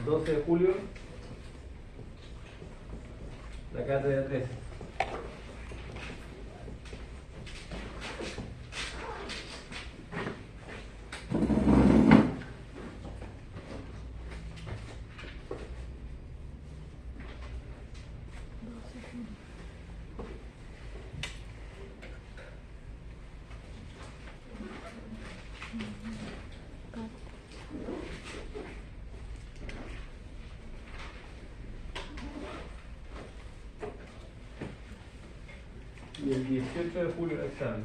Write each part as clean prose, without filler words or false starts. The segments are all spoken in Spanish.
12 de julio, la cátedra 13. Y el 18 de julio el examen.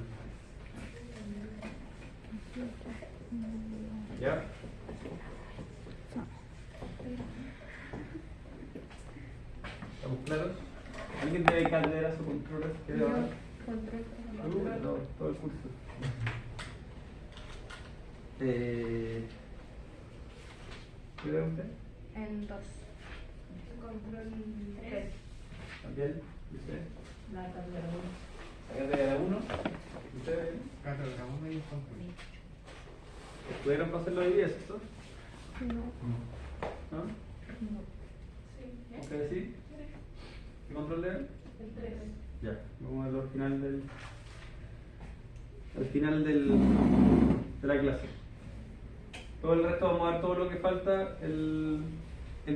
¿Ya? ¿Estamos claros? ¿Alguien debe cátedras o controles? ¿Qué debe haber? Control. No, todo el curso. ¿Qué debe usted? En 2. Control 3. ¿También? ¿Y usted? La cátedra 1. ¿La cátedra 1? ¿Usted? Cátedra 1 y control. ¿Pudieron pasarlo hoy día, esto? No. ¿No? No. Sí. ¿Ustedes sí? ¿Qué control deben? El 3. Ya, vamos a verlo al final de la clase. Todo el resto vamos a ver todo lo que falta el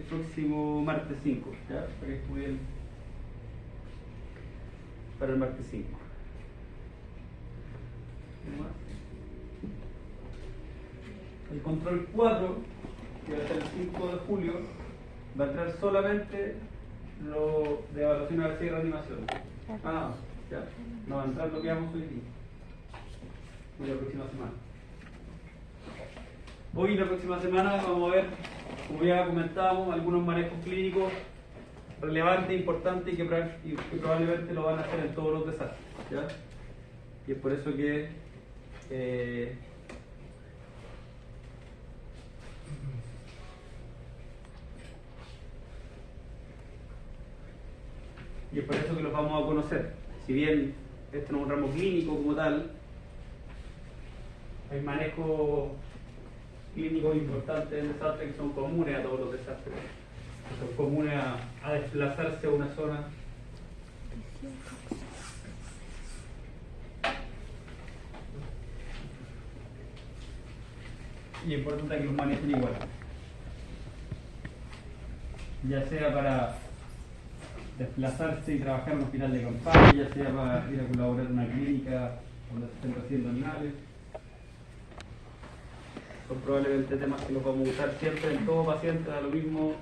próximo martes 5, ¿ya? Para que estudien para el martes 5. ¿Qué más? El control 4, que va a ser el 5 de julio, va a entrar solamente lo de evaluación a y reanimación. Ya. No va a entrar lo que vamos hoy día. Y la próxima semana. Hoy y la próxima semana vamos a ver, como ya comentábamos, algunos manejos clínicos relevantes, importantes y que probablemente lo van a hacer en todos los desastres, ¿ya? Y es por eso que los vamos a conocer. Si bien este no es un ramo clínico como tal, hay manejos clínicos importantes en desastres que son comunes a todos los desastres. Son comunes a desplazarse a una zona. Y es importante que los manejen igual. Ya sea para desplazarse y trabajar en un hospital de campaña, ya sea para ir a colaborar en una clínica donde se estén haciendo animales. Son probablemente temas que los vamos a usar siempre en todo paciente, da lo mismo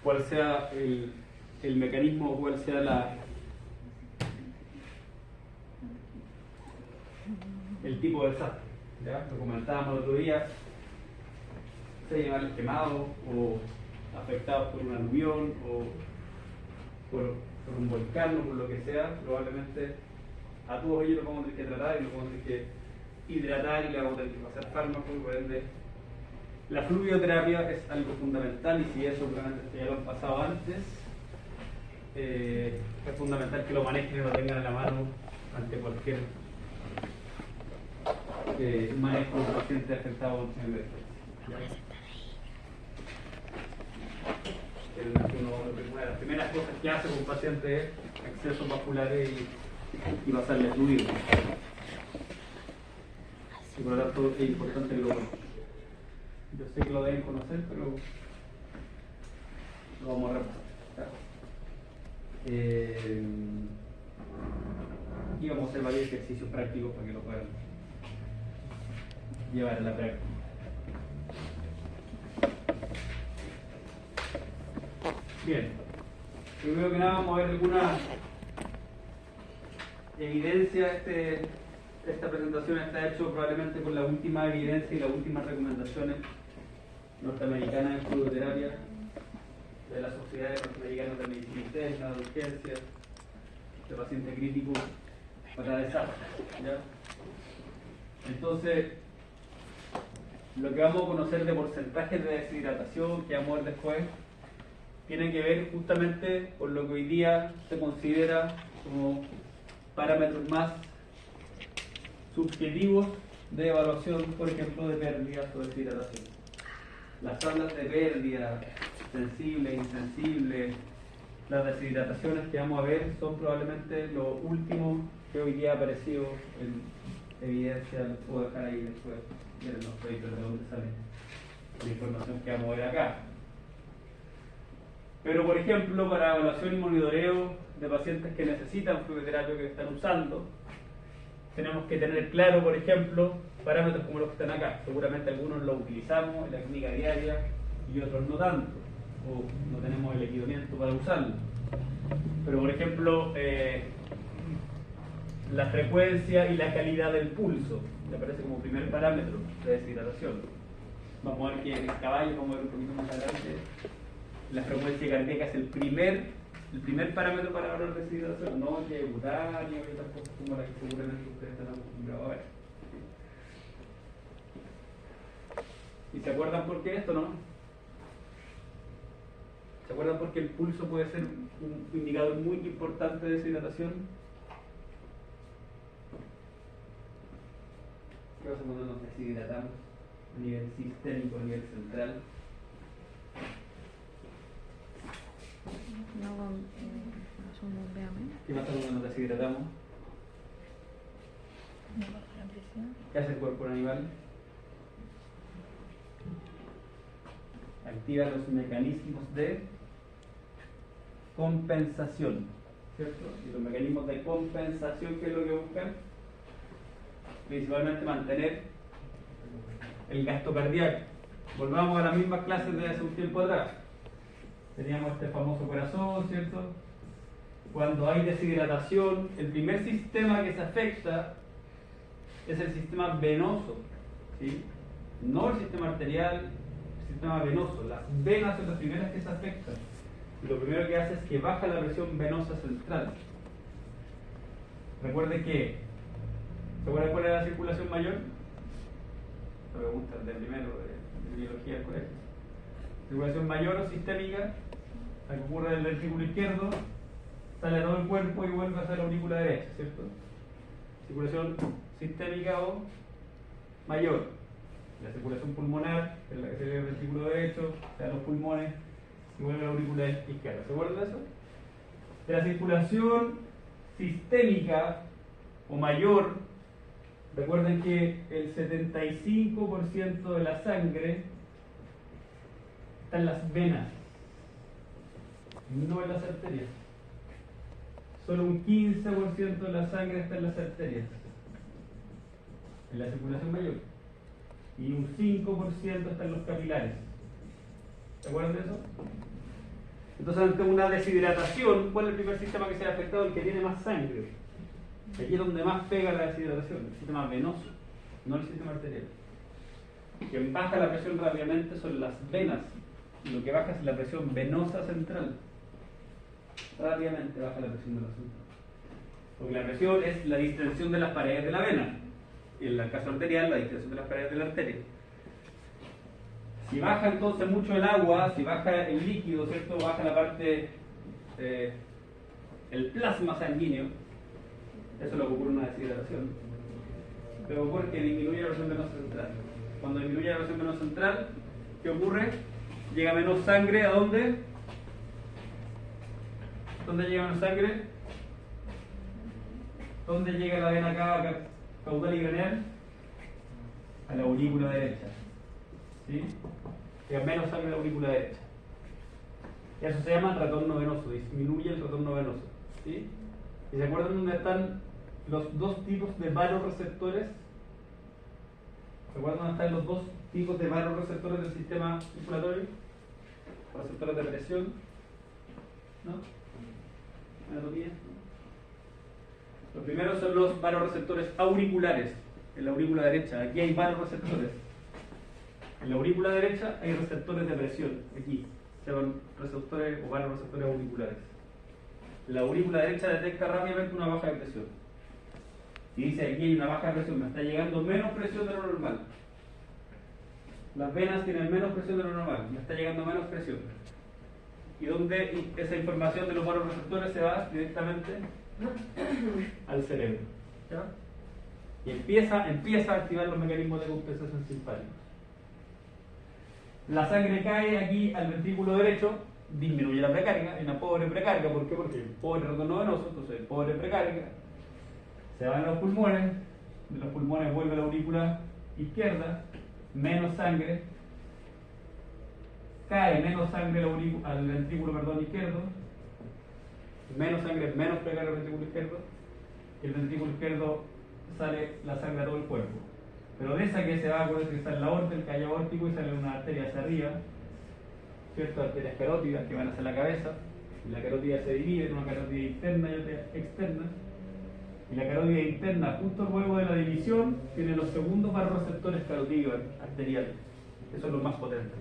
cuál sea el mecanismo o cuál sea el tipo de desastre. ¿Ya? Lo comentábamos el otro día, se animales quemados o afectados por un aluvión o por un volcán o por lo que sea, probablemente a todos ellos los vamos a tener que tratar y los vamos a tener que hidratar y le vamos a tener que pasar fármacos y por ende la fluvioterapia es algo fundamental y si eso realmente ya lo han pasado antes es fundamental que lo manejen y lo tengan en la mano ante cualquier manejo de un paciente afectado en emergencia. Una de las primeras cosas que hace con un paciente es accesos vasculares y pasarle fluido. Y por lo tanto es importante que lo conozcan. Yo sé que lo deben conocer, pero lo vamos a repasar. Y vamos a hacer varios ejercicios prácticos para que lo puedan llevar a la práctica. Bien, primero que nada vamos a ver alguna evidencia. Esta presentación está hecha probablemente por la última evidencia y las últimas recomendaciones norteamericanas en fluvioterapia de las sociedades norteamericanas de medicina interna, de urgencias, de paciente crítico para desastres. ¿Ya? Entonces, lo que vamos a conocer de porcentajes de deshidratación que vamos a ver después tiene que ver justamente con lo que hoy día se considera como parámetros más subjetivos de evaluación, por ejemplo, de pérdidas o deshidratación. las tablas de pérdida, sensible, insensible, las deshidrataciones que vamos a ver son probablemente lo último que hoy día ha aparecido en evidencia. Les puedo dejar ahí después, miren los papers de dónde sale la información que vamos a ver acá. Pero por ejemplo, para evaluación y monitoreo de pacientes que necesitan fluidoterapia, que están usando, tenemos que tener claro, por ejemplo, parámetros como los que están acá. Seguramente algunos los utilizamos en la clínica diaria y otros no tanto, o no tenemos el equipamiento para usarlo. Pero por ejemplo, la frecuencia y la calidad del pulso me parece como primer parámetro de deshidratación. Vamos a ver que en el caballo, vamos a ver un poquito más adelante, la frecuencia cardíaca es el primer parámetro para evaluar deshidratación, no el de butáneo y otras cosas como las que seguramente ustedes están acostumbrados a ver. ¿Y se acuerdan por qué esto, no? ¿Se acuerdan por qué el pulso puede ser un indicador muy importante de deshidratación? ¿Qué pasa cuando nos deshidratamos a nivel sistémico, a nivel central? ¿Qué pasa cuando nos deshidratamos? ¿Qué hace el cuerpo animal? Activa los mecanismos de compensación, ¿cierto? Y los mecanismos de compensación, ¿qué es lo que buscan? Principalmente mantener el gasto cardíaco. Volvamos a las mismas clases de hace un tiempo atrás. Teníamos este famoso corazón, ¿cierto? Cuando hay deshidratación, el primer sistema que se afecta es el sistema venoso, ¿sí? No el sistema arterial, el sistema venoso. Las venas son las primeras que se afectan. Y lo primero que hace es que baja la presión venosa central. Recuerde que, ¿se acuerdan cuál es la circulación mayor? La pregunta de primero de biología del colegio. Circulación mayor o sistémica, la que ocurre del ventrículo izquierdo, sale a todo el cuerpo y vuelve hacia la aurícula derecha, ¿cierto? Circulación sistémica o mayor. La circulación pulmonar, que es la que se ve en el ventrículo derecho, se da los pulmones y vuelve a la aurícula izquierda. ¿Se acuerdan de eso? De la circulación sistémica o mayor, recuerden que el 75% de la sangre está en las venas, no en las arterias. Solo un 15% de la sangre está en las arterias, en la circulación mayor. Y un 5% está en los capilares. ¿Se acuerdan de eso? Entonces, ante una deshidratación, ¿cuál es el primer sistema que se ha afectado? El que tiene más sangre. Aquí es donde más pega la deshidratación, el sistema venoso, no el sistema arterial. Quien baja la presión rápidamente son las venas, y lo que baja es la presión venosa central. Rápidamente baja la presión de la central. Porque la presión es la distensión de las paredes de la vena, y en el caso arterial, la distensión de las paredes de la arteria. Si baja entonces mucho el agua, si baja el líquido, ¿cierto? Baja la parte, el plasma sanguíneo, eso es lo que ocurre en una deshidratación. Pero ocurre que disminuye la presión venosa central. Cuando disminuye la presión venosa central, ¿qué ocurre? Llega menos sangre, ¿a dónde? ¿Dónde llega menos sangre? ¿Dónde llega la vena cava caudal y craneal? A la aurícula derecha. ¿Sí? Llega menos sangre a la aurícula derecha. Y eso se llama retorno venoso, disminuye el retorno venoso. ¿Sí? ¿Y se acuerdan dónde están los dos tipos de vasoreceptores? ¿Se acuerdan dónde están los dos tipos de vasoreceptores del sistema circulatorio? Receptores de presión, ¿no? Anatomía. Los primeros son los vasoreceptores auriculares, en la aurícula derecha. Aquí hay vasoreceptores. En la aurícula derecha hay receptores de presión, aquí. Se llaman receptores o vasoreceptores auriculares. La aurícula derecha detecta rápidamente una baja de presión. Y dice, aquí hay una baja de presión, me está llegando menos presión de lo normal. Las venas tienen menos presión de lo normal, me está llegando menos presión. ¿Y dónde esa información de los vasoreceptores se va directamente? Al cerebro. ¿Ya? Y empieza a activar los mecanismos de compensación simpáticos. La sangre cae aquí al ventrículo derecho, disminuye la precarga, hay una pobre precarga. ¿Por qué? Porque el pobre retorno venoso, entonces el pobre precarga, se van a los pulmones, de los pulmones vuelve a la aurícula izquierda, menos sangre, cae menos sangre al ventrículo izquierdo, menos sangre, menos precarga al ventrículo izquierdo, y el ventrículo izquierdo sale la sangre a todo el cuerpo. Pero de esa que se va, acuérdense que sale la aorta, el callo aórtico, y sale una arteria hacia arriba, ¿cierto? Arterias carótidas que van hacia la cabeza, y la carótida se divide en una carótida interna y otra externa, y la carótida interna, justo luego de la división, tiene los segundos vasoreceptores carotídeos arteriales, que son los más potentes.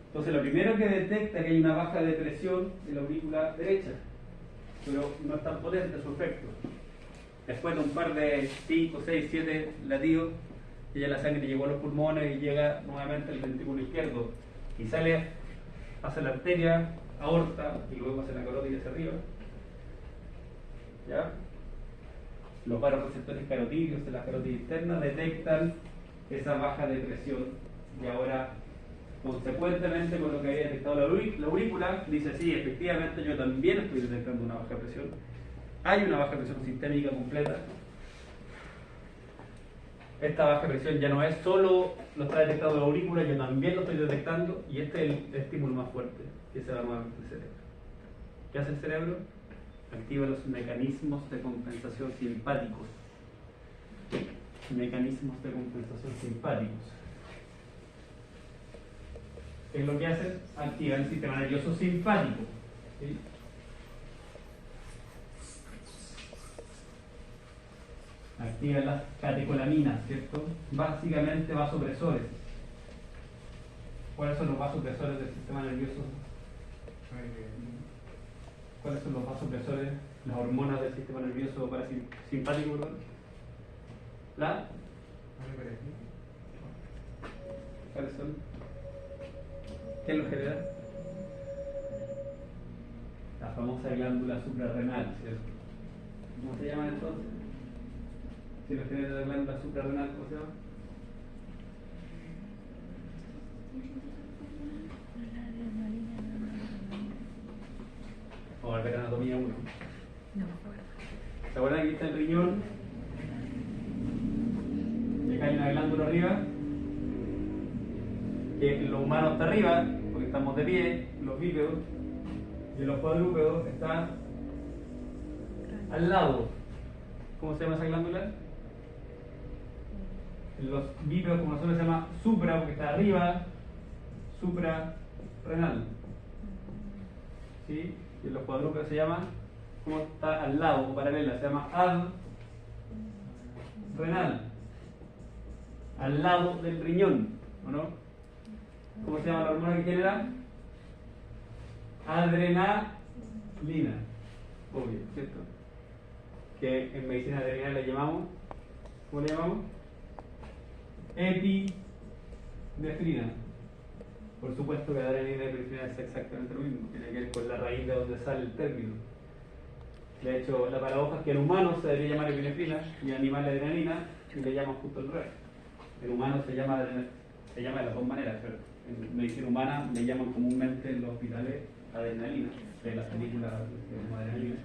Entonces, lo primero que detecta es que hay una baja de presión de la aurícula derecha, pero no es tan potente su efecto. Después de un par de 5, 6, 7 latidos, ya la sangre llegó a los pulmones y llega nuevamente al ventrículo izquierdo y sale hacia la arteria aorta y luego hacia la carótida hacia arriba. ¿Ya? Los vasoreceptores carotídeos de la carótida interna detectan esa baja de presión y ahora, consecuentemente con lo que había detectado la aurícula, dice: sí, efectivamente yo también estoy detectando una baja presión. Hay una baja presión sistémica completa. Esta baja presión ya no es solo lo está detectando la aurícula, yo también lo estoy detectando, y este es el estímulo más fuerte que se da nuevamente al cerebro. ¿Qué hace el cerebro? Activa los mecanismos de compensación simpáticos. Mecanismos de compensación simpáticos. ¿Qué es lo que hace? Activa el sistema nervioso simpático. ¿Sí? Activa las catecolaminas, ¿cierto? Básicamente vasopresores. ¿Cuáles son los vasopresores del sistema nervioso? ¿Cuáles son los vasopresores, las hormonas del sistema nervioso parasimpático? ¿Cuáles son? ¿Qué lo genera? La famosa glándula suprarrenal, ¿cierto? ¿Cómo se llama entonces? Si lo genera la glándula suprarrenal, ¿cómo se llama? Vamos a ver anatomía 1. ¿Se acuerdan que aquí está el riñón? Y acá hay una glándula arriba, que en los humanos está arriba, porque estamos de pie, los bípedos, y en los cuadrúpedos está al lado. ¿Cómo se llama esa glándula? En los bípedos, como nosotros, se llama supra, porque está arriba, suprarrenal. ¿Sí? Y en los cuadrúpedos se llama, como está al lado o paralela, se llama adrenal, al lado del riñón, ¿o no? ¿Cómo se llama la hormona que genera? Adrenalina, obvio, ¿cierto? Que en medicina veterinaria le llamamos, ¿cómo le llamamos? Epinefrina. Por supuesto que adrenalina y epinefrina es exactamente lo mismo, tiene que ver con la raíz de donde sale el término. De hecho, la paradoja es que en humanos se debería llamar epinefrina y en animales adrenalina, y le llaman justo al revés. En humanos se llama de las dos maneras, pero en medicina humana le llaman comúnmente en los hospitales adrenalina, de las películas de adrenalina.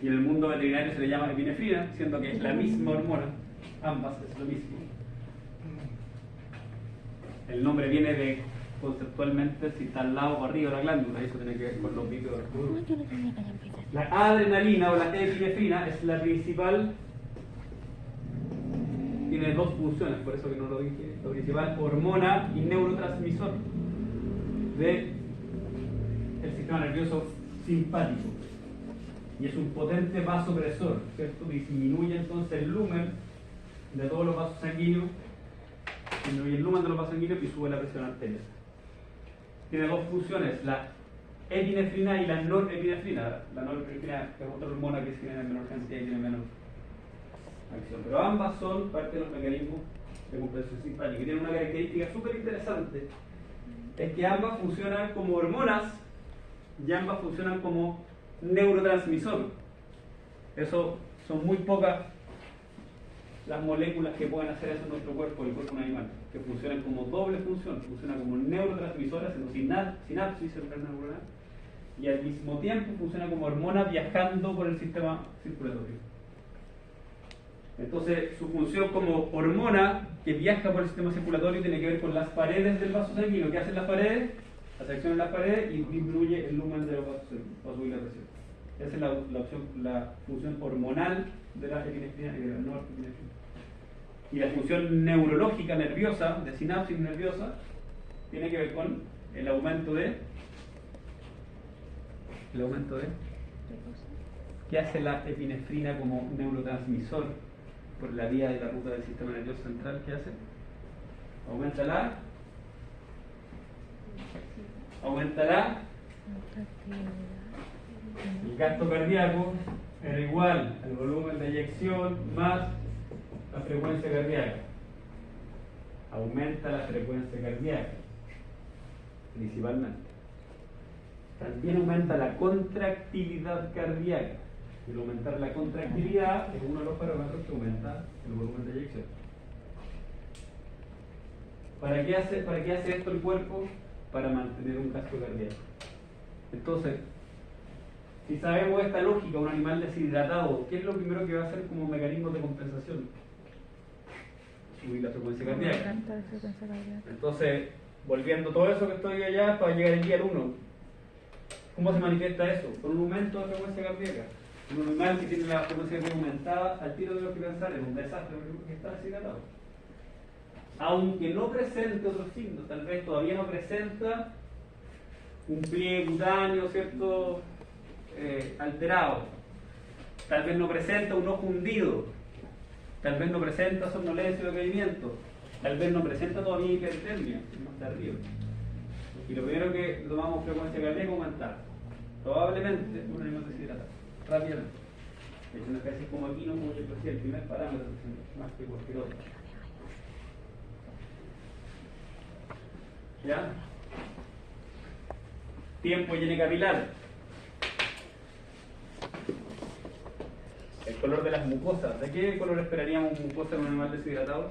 Y en el mundo veterinario se le llama epinefrina, siendo que es la misma hormona, ambas es lo mismo. El nombre viene de, conceptualmente, si está al lado o arriba de la glándula, y eso tiene que ver con los bípedos. La adrenalina o la epinefrina es la principal, tiene dos funciones, por eso que no lo dije, la principal hormona y neurotransmisor del sistema nervioso simpático, y es un potente vasopresor, ¿cierto? Disminuye entonces el lumen de todos los vasos sanguíneos, disminuye el lumen de los vasos sanguíneos y sube la presión arterial. Tiene dos funciones, la epinefrina y la norepinefrina. La norepinefrina es otra hormona que se genera en menor cantidad y tiene menos acción, pero ambas son parte de los mecanismos de compensación simpática, y tienen una característica súper interesante, es que ambas funcionan como hormonas y ambas funcionan como neurotransmisor. Eso son muy pocas las moléculas que pueden hacer eso en nuestro cuerpo, el cuerpo de un animal. que funcionan como doble función, funcionan como neurotransmisoras haciendo sinapsis neuronal y al mismo tiempo funciona como hormona viajando por el sistema circulatorio. Entonces, su función como hormona que viaja por el sistema circulatorio tiene que ver con las paredes del vaso sanguíneo. ¿Qué hacen las paredes? La sección en las paredes y disminuye el lumen de los vasos sanguíneos para subir la presión. Esa es la función hormonal de la epinefrina y de la norepinefrina. Y la función neurológica nerviosa, de sinapsis nerviosa, tiene que ver con el aumento de... ¿Qué hace la epinefrina como neurotransmisor por la vía de la ruta del sistema nervioso central? ¿Qué hace? Aumentará el gasto cardíaco, era igual al volumen de eyección más la frecuencia cardíaca. Aumenta la frecuencia cardíaca, principalmente. También aumenta la contractilidad cardíaca. Y al aumentar la contractilidad es uno de los parámetros que aumenta el volumen de eyección. ¿Para qué hace esto el cuerpo? Para mantener un gasto cardíaco. Entonces, si sabemos esta lógica, un animal deshidratado, ¿qué es lo primero que va a hacer como mecanismo de compensación? Subir la frecuencia cardíaca. Entonces, volviendo todo eso que estoy allá para llegar aquí al 1, ¿cómo se manifiesta eso? Con un aumento de frecuencia cardíaca. Un animal que tiene la frecuencia cardíaca aumentada, al tiro de lo que pensar, es un desastre porque está deshidratado. Aunque no presente otros signos, tal vez todavía no presenta un pliegue cutáneo, ¿cierto? Alterado, tal vez no presenta un ojo hundido, tal vez no presenta somnolencia o decaimiento, tal vez no presenta todavía hipertermia, es más tardío. Y lo primero que tomamos frecuencia cardíaca aumentada, probablemente un animal deshidratado, rápidamente. De hecho, una especie como aquí, no como yo decía, el primer parámetro, más que cualquier otro. ¿Ya? Tiempo y N capilar. El color de las mucosas. ¿De qué color esperaríamos mucosa en un animal deshidratado?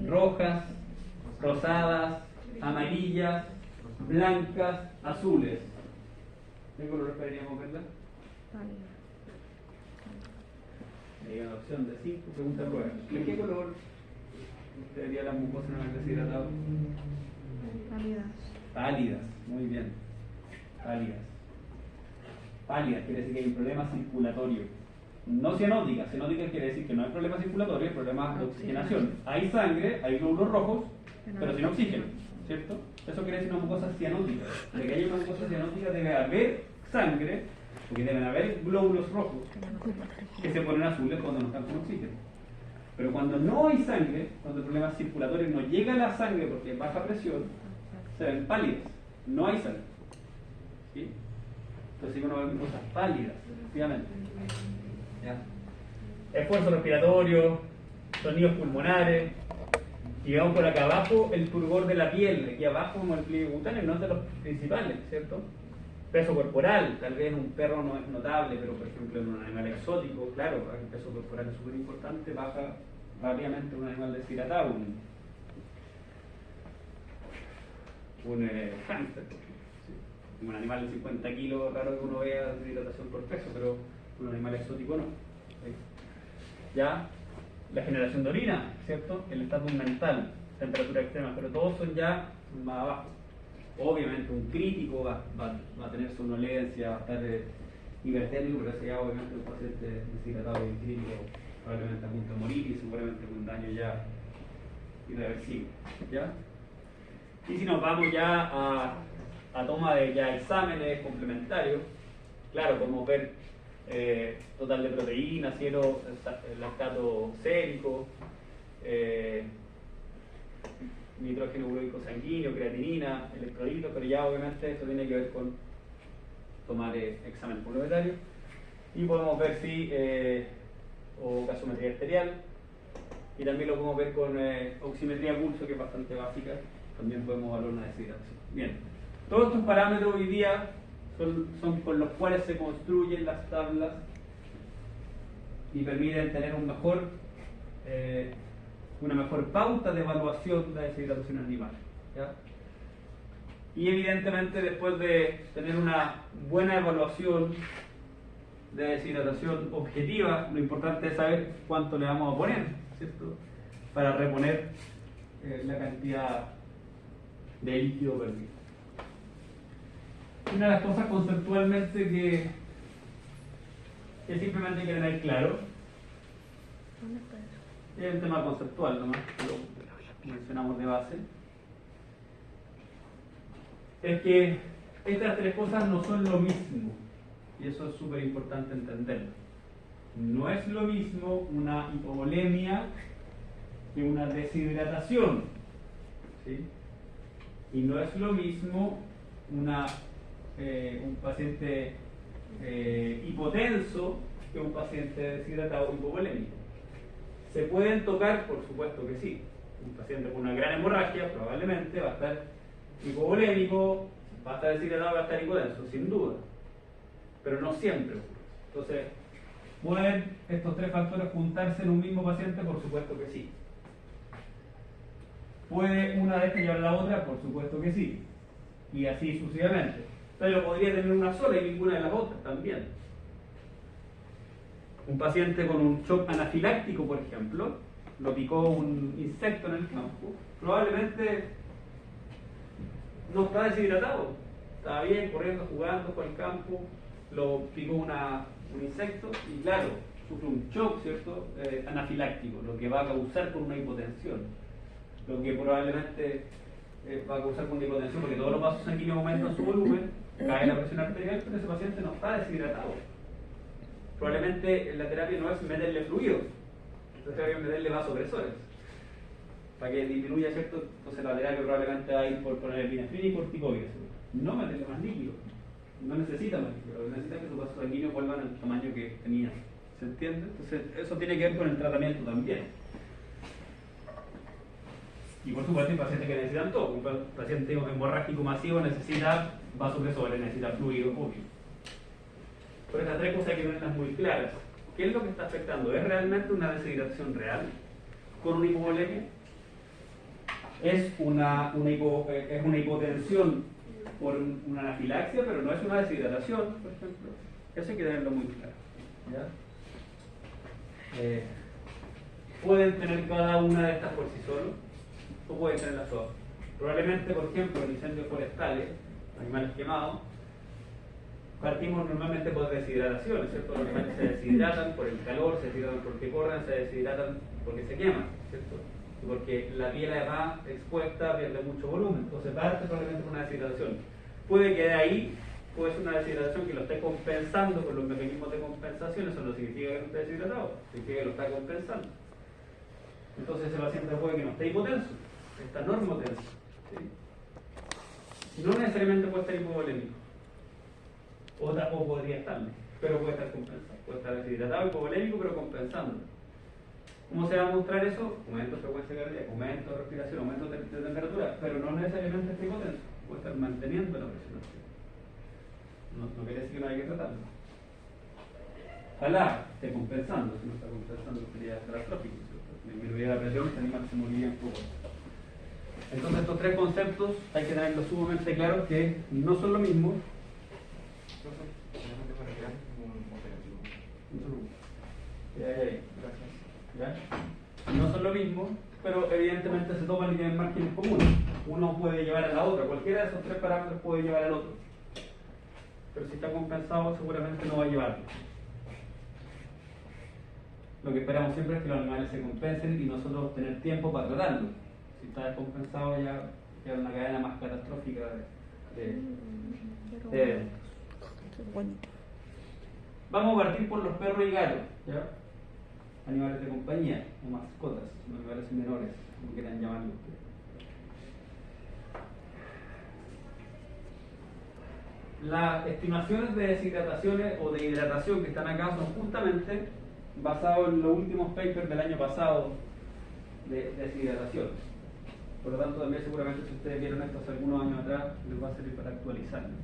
Rojas, rosadas, amarillas, blancas, azules. ¿Qué color esperaríamos verla? Hay una opción de 5, pregunta prueba. ¿De qué color sería la mucosa en un animal deshidratado? Pálidas, muy bien. Pálidas quiere decir que hay un problema circulatorio. No cianótica. Cianótica quiere decir que no hay problema circulatorio, hay problema de oxigenación. Hay sangre, hay glóbulos rojos, pero sin oxígeno, ¿cierto? Eso quiere decir una mucosa cianótica. De que haya una mucosa cianótica debe haber sangre, porque deben haber glóbulos rojos que se ponen azules cuando no están con oxígeno. Pero cuando no hay sangre, cuando el problema circulatorio no llega a la sangre porque hay baja presión, se ven pálidas, no hay sangre. ¿Sí? Entonces uno ve cosas pálidas, efectivamente. ¿Ya? Esfuerzo respiratorio, sonidos pulmonares, y vamos por acá abajo el turgor de la piel, aquí abajo como el pliegue cutáneo, no es de los principales, ¿cierto? Peso corporal, tal vez en un perro no es notable, pero por ejemplo en un animal exótico, claro, el peso corporal es súper importante, baja rápidamente un animal deshidratado, un hámster, ¿sí? Un animal de 50 kilos, raro que uno vea deshidratación por peso, pero un animal exótico no. ¿Sí? Ya, la generación de orina, ¿cierto? El estatus mental, temperatura extrema, pero todos son ya más abajo. Obviamente un crítico va a tener somnolencia, va a estar hipertérmico, pero ese ya obviamente un paciente deshidratado y crítico probablemente a punto de morir y seguramente con daño ya irreversible. ¿Ya? Y si nos vamos ya a toma de ya exámenes complementarios, claro, podemos ver total de proteínas, cielo, lactato sérico, nitrógeno ureico sanguíneo, creatinina, electrolitos, pero ya obviamente esto tiene que ver con tomar examen complementario. Y podemos ver si o gasometría arterial, y también lo podemos ver con oximetría pulso, que es bastante básica, también podemos evaluar una deshidratación. Bien, todos estos parámetros hoy día son con los cuales se construyen las tablas y permiten tener un mejor una mejor pauta de evaluación de la deshidratación animal. ¿Ya? Y evidentemente después de tener una buena evaluación de deshidratación objetiva, lo importante es saber cuánto le vamos a poner, ¿cierto? Para reponer la cantidad de líquido perdido. Una de las cosas conceptualmente que simplemente hay que tener claro es el tema conceptual, nomás, que lo mencionamos de base, es que estas tres cosas no son lo mismo, y eso es súper importante entenderlo. No es lo mismo una hipovolemia que una deshidratación, ¿sí? Y no es lo mismo un paciente hipotenso que un paciente deshidratado o hipovolémico. ¿Se pueden tocar? Por supuesto que sí. Un paciente con una gran hemorragia probablemente va a estar hipovolémico, va a estar deshidratado, va a estar hipotenso, sin duda. Pero no siempre ocurre. Entonces, ¿pueden estos tres factores juntarse en un mismo paciente? Por supuesto que sí. ¿Puede una de estas llevar a la otra? Por supuesto que sí. Y así sucesivamente. Pero podría tener una sola y ninguna de las otras también. Un paciente con un shock anafiláctico, por ejemplo, lo picó un insecto en el campo, probablemente no está deshidratado. Estaba bien, corriendo, jugando por el campo, lo picó un insecto y claro, sufre un shock, ¿cierto? Anafiláctico, lo que va a causar con una hipotensión. Lo que probablemente va a causar con una hipotensión porque todos los vasos sanguíneos aumentan su volumen, cae la presión arterial, pero ese paciente no está deshidratado. Probablemente la terapia no es meterle fluidos, la terapia es meterle vasopresores para que disminuya, ¿cierto? Entonces la terapia probablemente va a ir por poner epinefrina y corticoides, no meterle más líquido, no necesita más líquido, necesita que sus vasos sanguíneos vuelvan al tamaño que tenían. ¿Se entiende? Entonces eso tiene que ver con el tratamiento también. Y por supuesto hay pacientes que necesitan todo. Un paciente hemorrágico masivo necesita vasopresores, necesita fluido, obvio. Pero estas tres cosas hay que tenerlas muy claras. ¿Qué es lo que está afectando? ¿Es realmente una deshidratación real con una hipovolemia? ¿Es una hipotensión por una anafilaxia, pero no es una deshidratación, por ejemplo? Eso hay que tenerlo muy claro. ¿Ya? ¿Pueden tener cada una de estas por sí solos? ¿O pueden tenerlas todas? Probablemente, por ejemplo, en incendios forestales, animales quemados, partimos normalmente por deshidratación, ¿cierto? Los animales se deshidratan por el calor, se deshidratan porque corren, se deshidratan porque se queman, ¿cierto? Y porque la piel además expuesta pierde mucho volumen, entonces parte probablemente por una deshidratación. Puede que de ahí puede ser una deshidratación que lo esté compensando con los mecanismos de compensación, eso no significa que no esté deshidratado, significa que lo está compensando. Entonces ese paciente puede que no esté hipotenso, está normotenso, ¿sí? No necesariamente puede estar hipovolémico. O podría estarlo, pero puede estar compensado. Puede estar deshidratado, hipovolémico, pero compensando. ¿Cómo se va a mostrar eso? Aumento de frecuencia cardíaca, aumento de respiración, aumento de temperatura, pero no necesariamente está hipotenso. Puede estar manteniendo la presión arterial. No quiere decir que no hay que tratarlo. Ojalá esté compensando, si no está compensando sería catastrófico. Disminuiría la presión, este animal se moriría en poco. Entonces estos tres conceptos hay que tenerlos sumamente claros que no son lo mismo. ¿Ya? No son lo mismo, pero evidentemente se toman y tienen márgenes comunes. Uno puede llevar a la otra, cualquiera de esos tres parámetros puede llevar al otro. Pero si está compensado, seguramente no va a llevarlo. Lo que esperamos siempre es que los animales se compensen y nosotros tener tiempo para tratarlo. Si está descompensado, ya queda una cadena más catastrófica de eventos. Vamos a partir por los perros y gatos, ¿ya? Animales de compañía, o mascotas, animales menores, como quieran llamarlo ustedes. Las estimaciones de deshidrataciones o de hidratación que están acá son justamente basados en los últimos papers del año pasado de deshidratación. Por lo tanto, también seguramente si ustedes vieron esto hace algunos años atrás, les va a servir para actualizarlo.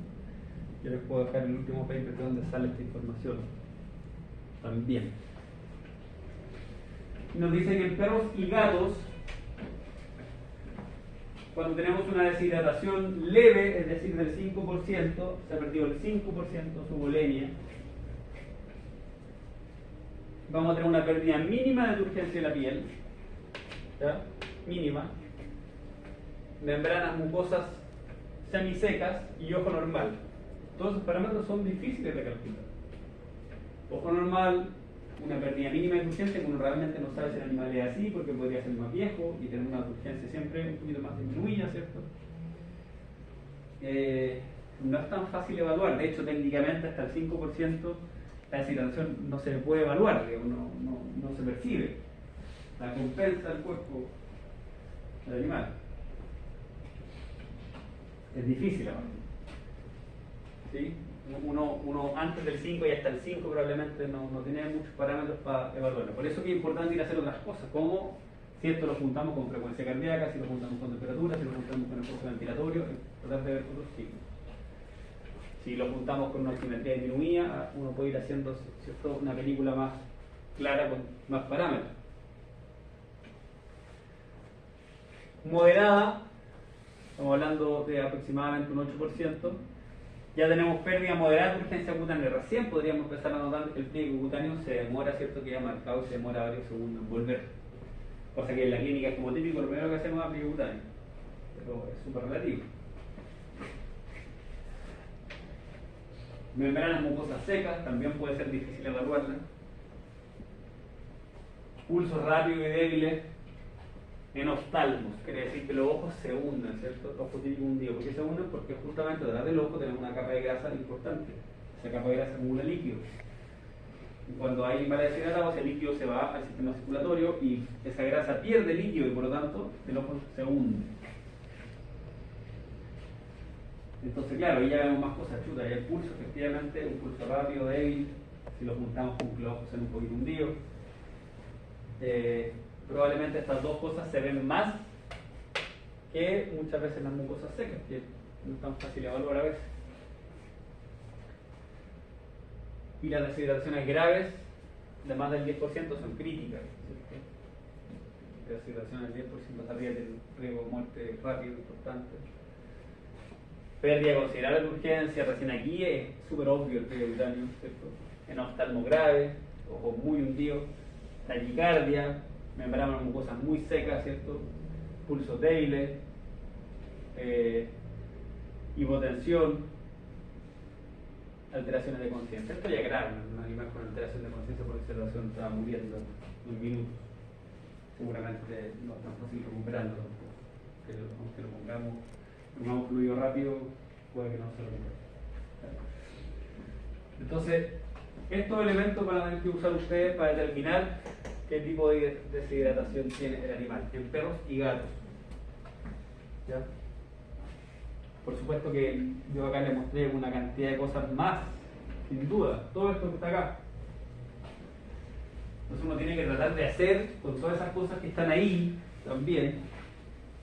Yo les puedo dejar el último paper de donde sale esta información también. Nos dice que en perros y gatos, cuando tenemos una deshidratación leve, es decir, del 5%, se ha perdido el 5% su volemia, vamos a tener una pérdida mínima de turgencia de la piel, ¿ya? Mínima, membranas mucosas semisecas y ojo normal. Todos esos parámetros son difíciles de calcular. Ojo normal, una pérdida mínima de turgencia, que uno realmente no sabe si el animal es así, porque podría ser más viejo y tener una turgencia siempre un poquito más disminuida, ¿cierto? No es tan fácil evaluar, de hecho técnicamente hasta el 5% la deshidratación no se puede evaluar, no se percibe, la compensa el cuerpo del animal. Es difícil evaluar. ¿Sí? Uno antes del 5 y hasta el 5 probablemente no tiene muchos parámetros para evaluarlo. Por eso que es importante ir a hacer otras cosas, como si esto lo juntamos con frecuencia cardíaca, si lo juntamos con temperatura, si lo juntamos con esfuerzo ventilatorio, tratar de ver otros signos. Si lo juntamos con una oximetría disminuida, uno puede ir haciendo, ¿cierto?, una película más clara con más parámetros. Moderada, estamos hablando de aproximadamente un 8%. Ya tenemos pérdida moderada de urgencia cutánea. Recién podríamos empezar a notar que el pliegue cutáneo se demora, ¿cierto?, que ya marcado, se demora varios segundos en volver. Cosa que en la clínica es como típico, lo primero que hacemos es pliegue cutáneo. Pero es súper relativo. Membranas mucosas secas, también puede ser difícil evaluarlas. Pulsos rápidos y débiles en oftalmos, quiere decir que los ojos se hunden, ¿cierto? Los ojos típicos hundidos. ¿Por qué se hunden? Porque justamente detrás del ojo tenemos una capa de grasa importante. Esa capa de grasa acumula líquido. Y cuando hay animales deshidratados, ese líquido se va al sistema circulatorio y esa grasa pierde líquido y por lo tanto el ojo se hunde. Entonces, claro, ahí ya vemos más cosas chutas. Hay el pulso, efectivamente, un pulso rápido, débil. Si lo juntamos con que los ojos sean un poquito hundidos. Probablemente estas dos cosas se ven más que muchas veces las mucosas secas, que no es tan fácil evaluar a veces. Y las deshidrataciones graves de más del 10% son críticas, ¿cierto? Deshidrataciones del 10% arriba del riesgo de muerte rápido, importante. Pérdida considerable de urgencia, recién aquí es súper obvio el pliegue cutáneo, ¿cierto? En oftalmo grave, ojos muy hundidos, taquicardia, membranas mucosas muy secas, ¿cierto? Pulsos débiles, hipotensión, alteraciones de conciencia. Esto ya es grave, un animal con alteración de conciencia por observación está muriendo en minutos. Seguramente no es tan fácil recuperarlo tampoco. Aunque lo pongamos fluido rápido, puede que no se recupere. Entonces, estos elementos van a tener que usar ustedes para determinar qué tipo de deshidratación tiene el animal, en perros y gatos. ¿Ya? Por supuesto que yo acá les mostré una cantidad de cosas más, sin duda, todo esto que está acá. Entonces uno tiene que tratar de hacer, con todas esas cosas que están ahí también,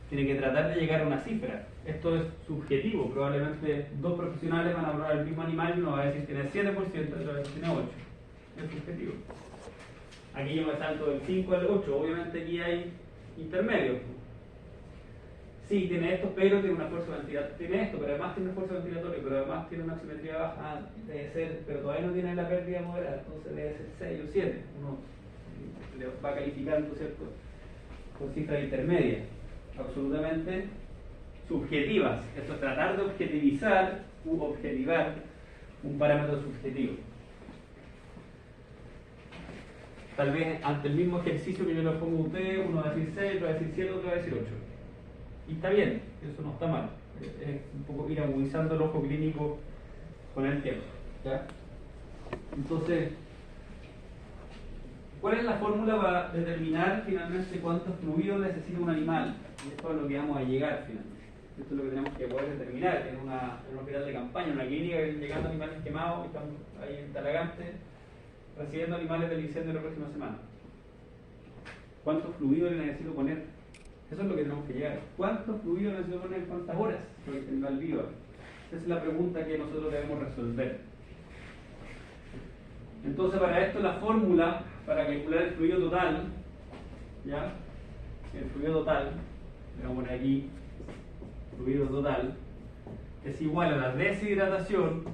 tiene que tratar de llegar a una cifra. Esto es subjetivo, probablemente dos profesionales van a hablar del mismo animal y uno va a decir que tiene 7% y otro va a decir que tiene 8%. Es subjetivo. Aquí yo me salto del 5 al 8, obviamente aquí hay intermedios. Sí, tiene esto, pero tiene una fuerza ventilatoria. Tiene esto, pero además tiene una fuerza ventilatoria, pero además tiene una oximetría baja, debe ser, pero todavía no tiene la pérdida moderada, entonces debe ser 6 o 7. Uno le va calificando, ¿cierto?, con cifras intermedias, absolutamente subjetivas. Esto es tratar de objetivizar u objetivar un parámetro subjetivo. Tal vez ante el mismo ejercicio que yo le pongo a ustedes, uno va a decir 6, otro va a decir 7, otro va a decir 8. Y está bien, eso no está mal. Es un poco ir agudizando el ojo clínico con el tiempo. ¿Ya? Entonces, ¿cuál es la fórmula para determinar finalmente cuántos fluidos necesita un animal? Y esto es lo que vamos a llegar finalmente. Esto es lo que tenemos que poder determinar en un hospital de campaña, en una clínica, llegando animales quemados, y estamos ahí en Talagante, recibiendo animales del incendio la próxima semana. ¿Cuántos fluidos le necesito poner? Eso es lo que tenemos que llegar. ¿Cuántos fluidos necesito poner en cuántas horas para que el animal viva? Esa es la pregunta que nosotros debemos resolver. Entonces, para esto la fórmula para calcular el fluido total ¿ya? El fluido total, le vamos a poner aquí, fluido total, es igual a la deshidratación,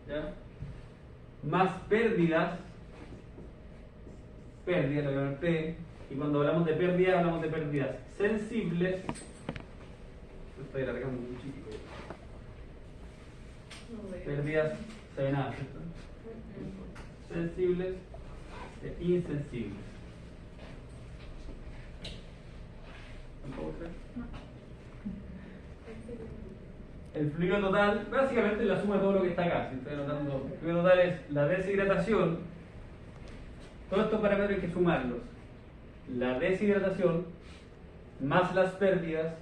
¿ya? Más pérdidas, lo que llaman P, y cuando hablamos de pérdidas, hablamos de pérdidas sensibles. Me estoy alargando un chiquito. Pérdidas serenadas, ¿cierto? Sensibles e insensibles. ¿Tampoco sé? El fluido total, básicamente es la suma de todo lo que está acá. Si estoy anotando, el fluido total es la deshidratación. Todos estos parámetros hay que sumarlos. La deshidratación más las pérdidas.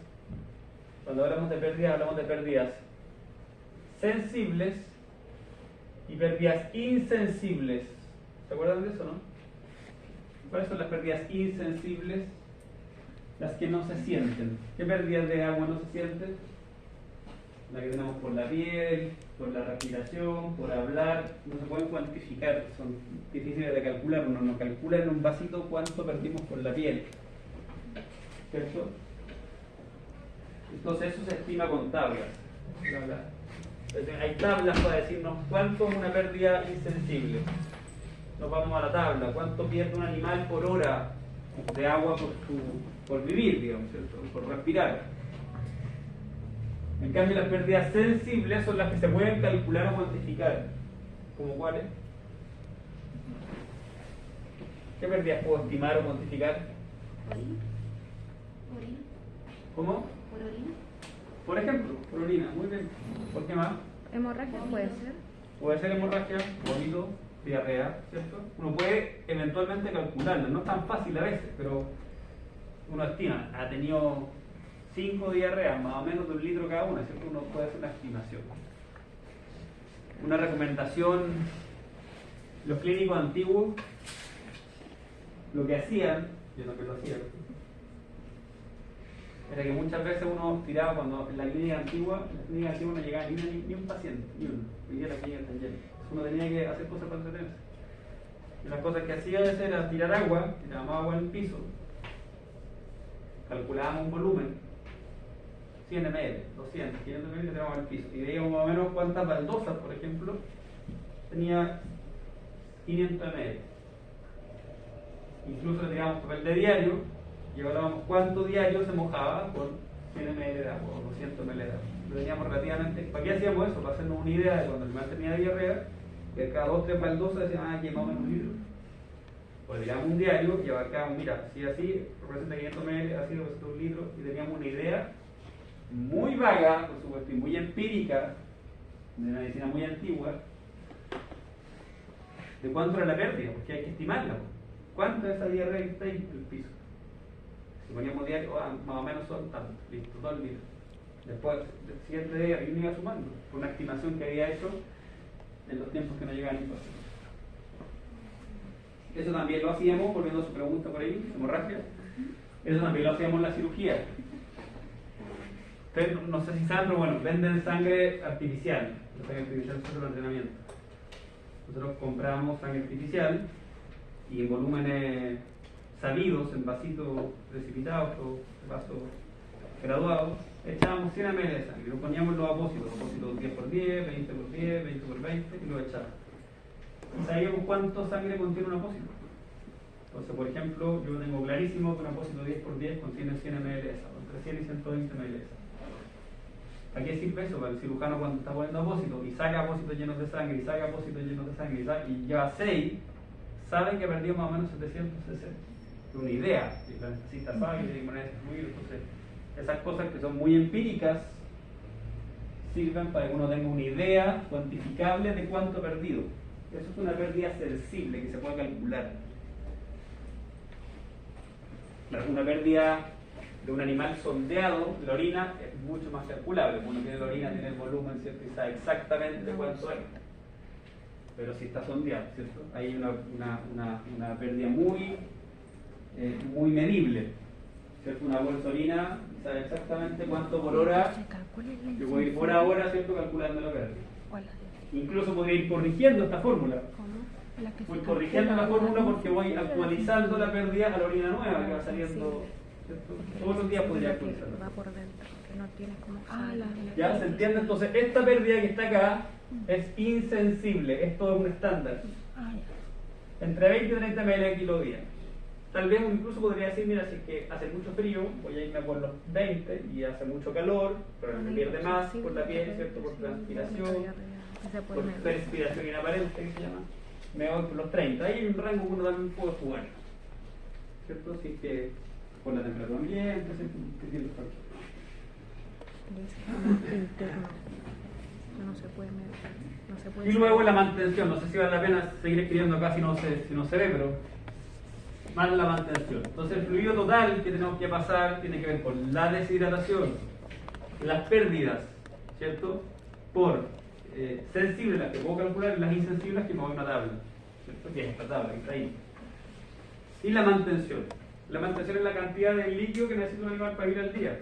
Cuando hablamos de pérdidas sensibles y pérdidas insensibles. ¿Se acuerdan de eso, no? ¿Cuáles son las pérdidas insensibles? Las que no se sienten. ¿Qué pérdidas de agua no se sienten? La que tenemos por la piel, por la respiración, por hablar, no se pueden cuantificar, son difíciles de calcular. Uno no calcula en un vasito cuánto perdimos por la piel, ¿cierto? Entonces eso se estima con tablas. Entonces, hay tablas para decirnos cuánto es una pérdida insensible. Nos vamos a la tabla, cuánto pierde un animal por hora de agua por vivir, digamos, ¿cierto? Por respirar. En cambio, las pérdidas sensibles son las que se pueden calcular o cuantificar. ¿Cómo cuáles? ¿Qué pérdidas puedo estimar o cuantificar? Orina. ¿Cómo? Por orina. Por ejemplo, por orina. Muy bien. ¿Por qué más? Hemorragia puede ser. Puede ser hemorragia, vómito, diarrea, ¿cierto? Uno puede eventualmente calcularlo. No es tan fácil a veces, pero uno estima. Ha tenido 5 diarreas, más o menos de 1 litro cada una, ¿cierto? Uno puede hacer una estimación. Una recomendación, los clínicos antiguos, lo que hacían, yo no que lo hacía, era que muchas veces uno tiraba cuando en la clínica antigua no llegaba ni un paciente, ni uno. Hoy día la clínica está llena. Uno tenía que hacer cosas para entretenerse. Y las cosas que hacía era tirar agua, tirábamos agua en el piso, calculábamos un volumen, 100 ml, 200, 500 ml, tirábamos al piso. Y veíamos más o menos cuántas baldosas, por ejemplo, tenía 500 ml. Incluso le tirábamos papel de diario y evaluábamos cuánto diario se mojaba con 100 ml de agua o 200 ml de agua. Lo teníamos relativamente. ¿Para qué hacíamos eso? Para hacernos una idea de cuando el animal tenía diarrea, que cada 2 o 3 baldosas decían, aquí más o menos 1 litro. Pues tirábamos un diario y abarcábamos, mira, si así representa 500 ml, así representa 1 litro, y teníamos una idea muy vaga, por supuesto, y muy empírica, de medicina muy antigua, de cuánto era la pérdida, porque hay que estimarla. ¿Cuánto es esa diarrea que está ahí en el piso? Si poníamos diario, más o menos son tantos, listo, 2 litros. Después, el siguiente día, yo me iba sumando, por una estimación que había hecho en los tiempos que no llegaban ni pasaban. Eso también lo hacíamos, volviendo a su pregunta por ahí, hemorragia. Eso también lo hacíamos en la cirugía. Ustedes no sé si saben, pero bueno, venden sangre artificial. La sangre artificial es otro entrenamiento. Nosotros compramos sangre artificial y en volúmenes sabidos, en vasitos precipitados o vasos graduados, echábamos 100 ml de sangre. Lo poníamos en los apósitos 10×10, 20×10, 20×20 y lo echábamos. Y sabíamos cuánto sangre contiene un apósito. Entonces, por ejemplo, yo tengo clarísimo que un apósito 10×10 contiene 100 ml de esa, entre 100 y 120 ml de esa. ¿Para qué sirve eso? Para el cirujano cuando está poniendo apósitos y saca apósitos llenos de sangre y saca apósitos llenos de sangre y lleva 6, saben que perdió más o menos 700 cc. Una idea, si la necesita sabe que tiene que poner ese fluido. Entonces, esas cosas que son muy empíricas sirven para que uno tenga una idea cuantificable de cuánto ha perdido. Eso es una pérdida sensible que se puede calcular. Una pérdida de un animal sondeado, la orina, es mucho más calculable. Uno tiene la orina, tiene el volumen, ¿cierto? Y sabe exactamente cuánto es. Pero si está sondeado, ¿cierto? Hay una pérdida muy medible, ¿cierto? Una bolsa de orina sabe exactamente cuánto por hora. Yo voy a ir por hora, ¿cierto? Calculando la pérdida. Incluso podría ir corrigiendo esta fórmula. Voy corrigiendo la fórmula porque voy actualizando la pérdida a la orina nueva que va saliendo, ¿cierto? Todos los días podría actualizarla. Va por dentro, que no tiene como... ¿Ya? ¿Se entiende? Entonces, esta pérdida que está acá es insensible. Esto es un estándar. Entre 20 y 30 ml al kilo día. Tal vez uno incluso podría decir, mira, si es que hace mucho frío, voy a irme por los 20 y hace mucho calor, pero me pierde más por la piel, ¿cierto? Por transpiración, por respiración inaparente, que se llama. Me voy por los 30. Ahí hay un rango que uno también puede jugar, ¿cierto? Si es que por la temperatura ambiente, ¿cierto? Interno. No se puede medir. No se puede Y luego la mantención, no sé si vale la pena seguir escribiendo acá si no se ve, pero más la mantención. Entonces el fluido total que tenemos que pasar tiene que ver con la deshidratación, las pérdidas, ¿cierto? Por sensibles, las que puedo calcular, y las insensibles que me voy a una tabla, ¿cierto? Que es esta tabla que está ahí. Y la mantención. La mantención es la cantidad de líquido que necesita un animal para vivir al día.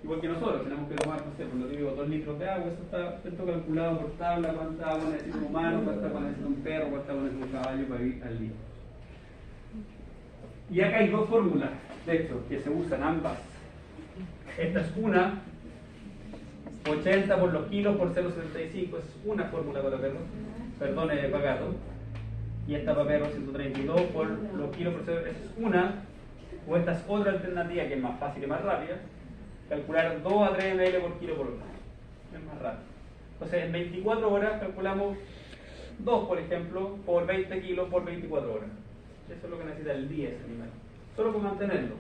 Igual que nosotros, tenemos que tomar, no sé, por lo que digo, 2 litros de agua, eso está, ¿cierto? Calculado por tabla, cuánta agua necesita un humano, cuánta agua necesita un perro, cuánta agua necesita un caballo para vivir al día. Y acá hay dos fórmulas, de hecho, que se usan ambas. Esta es una, 80 por los kilos por 0,75, es una fórmula para perros, perdone, para gato. Y esta para perros, 132 por los kilos por 0, esa es una. O esta es otra alternativa que es más fácil y más rápida. Calcular 2 a 3 ml por kilo por hora. Es más rápido. Entonces en 24 horas calculamos 2, por ejemplo, por 20 kilos por 24 horas. Eso es lo que necesita el día ese animal. Solo con mantenerlo.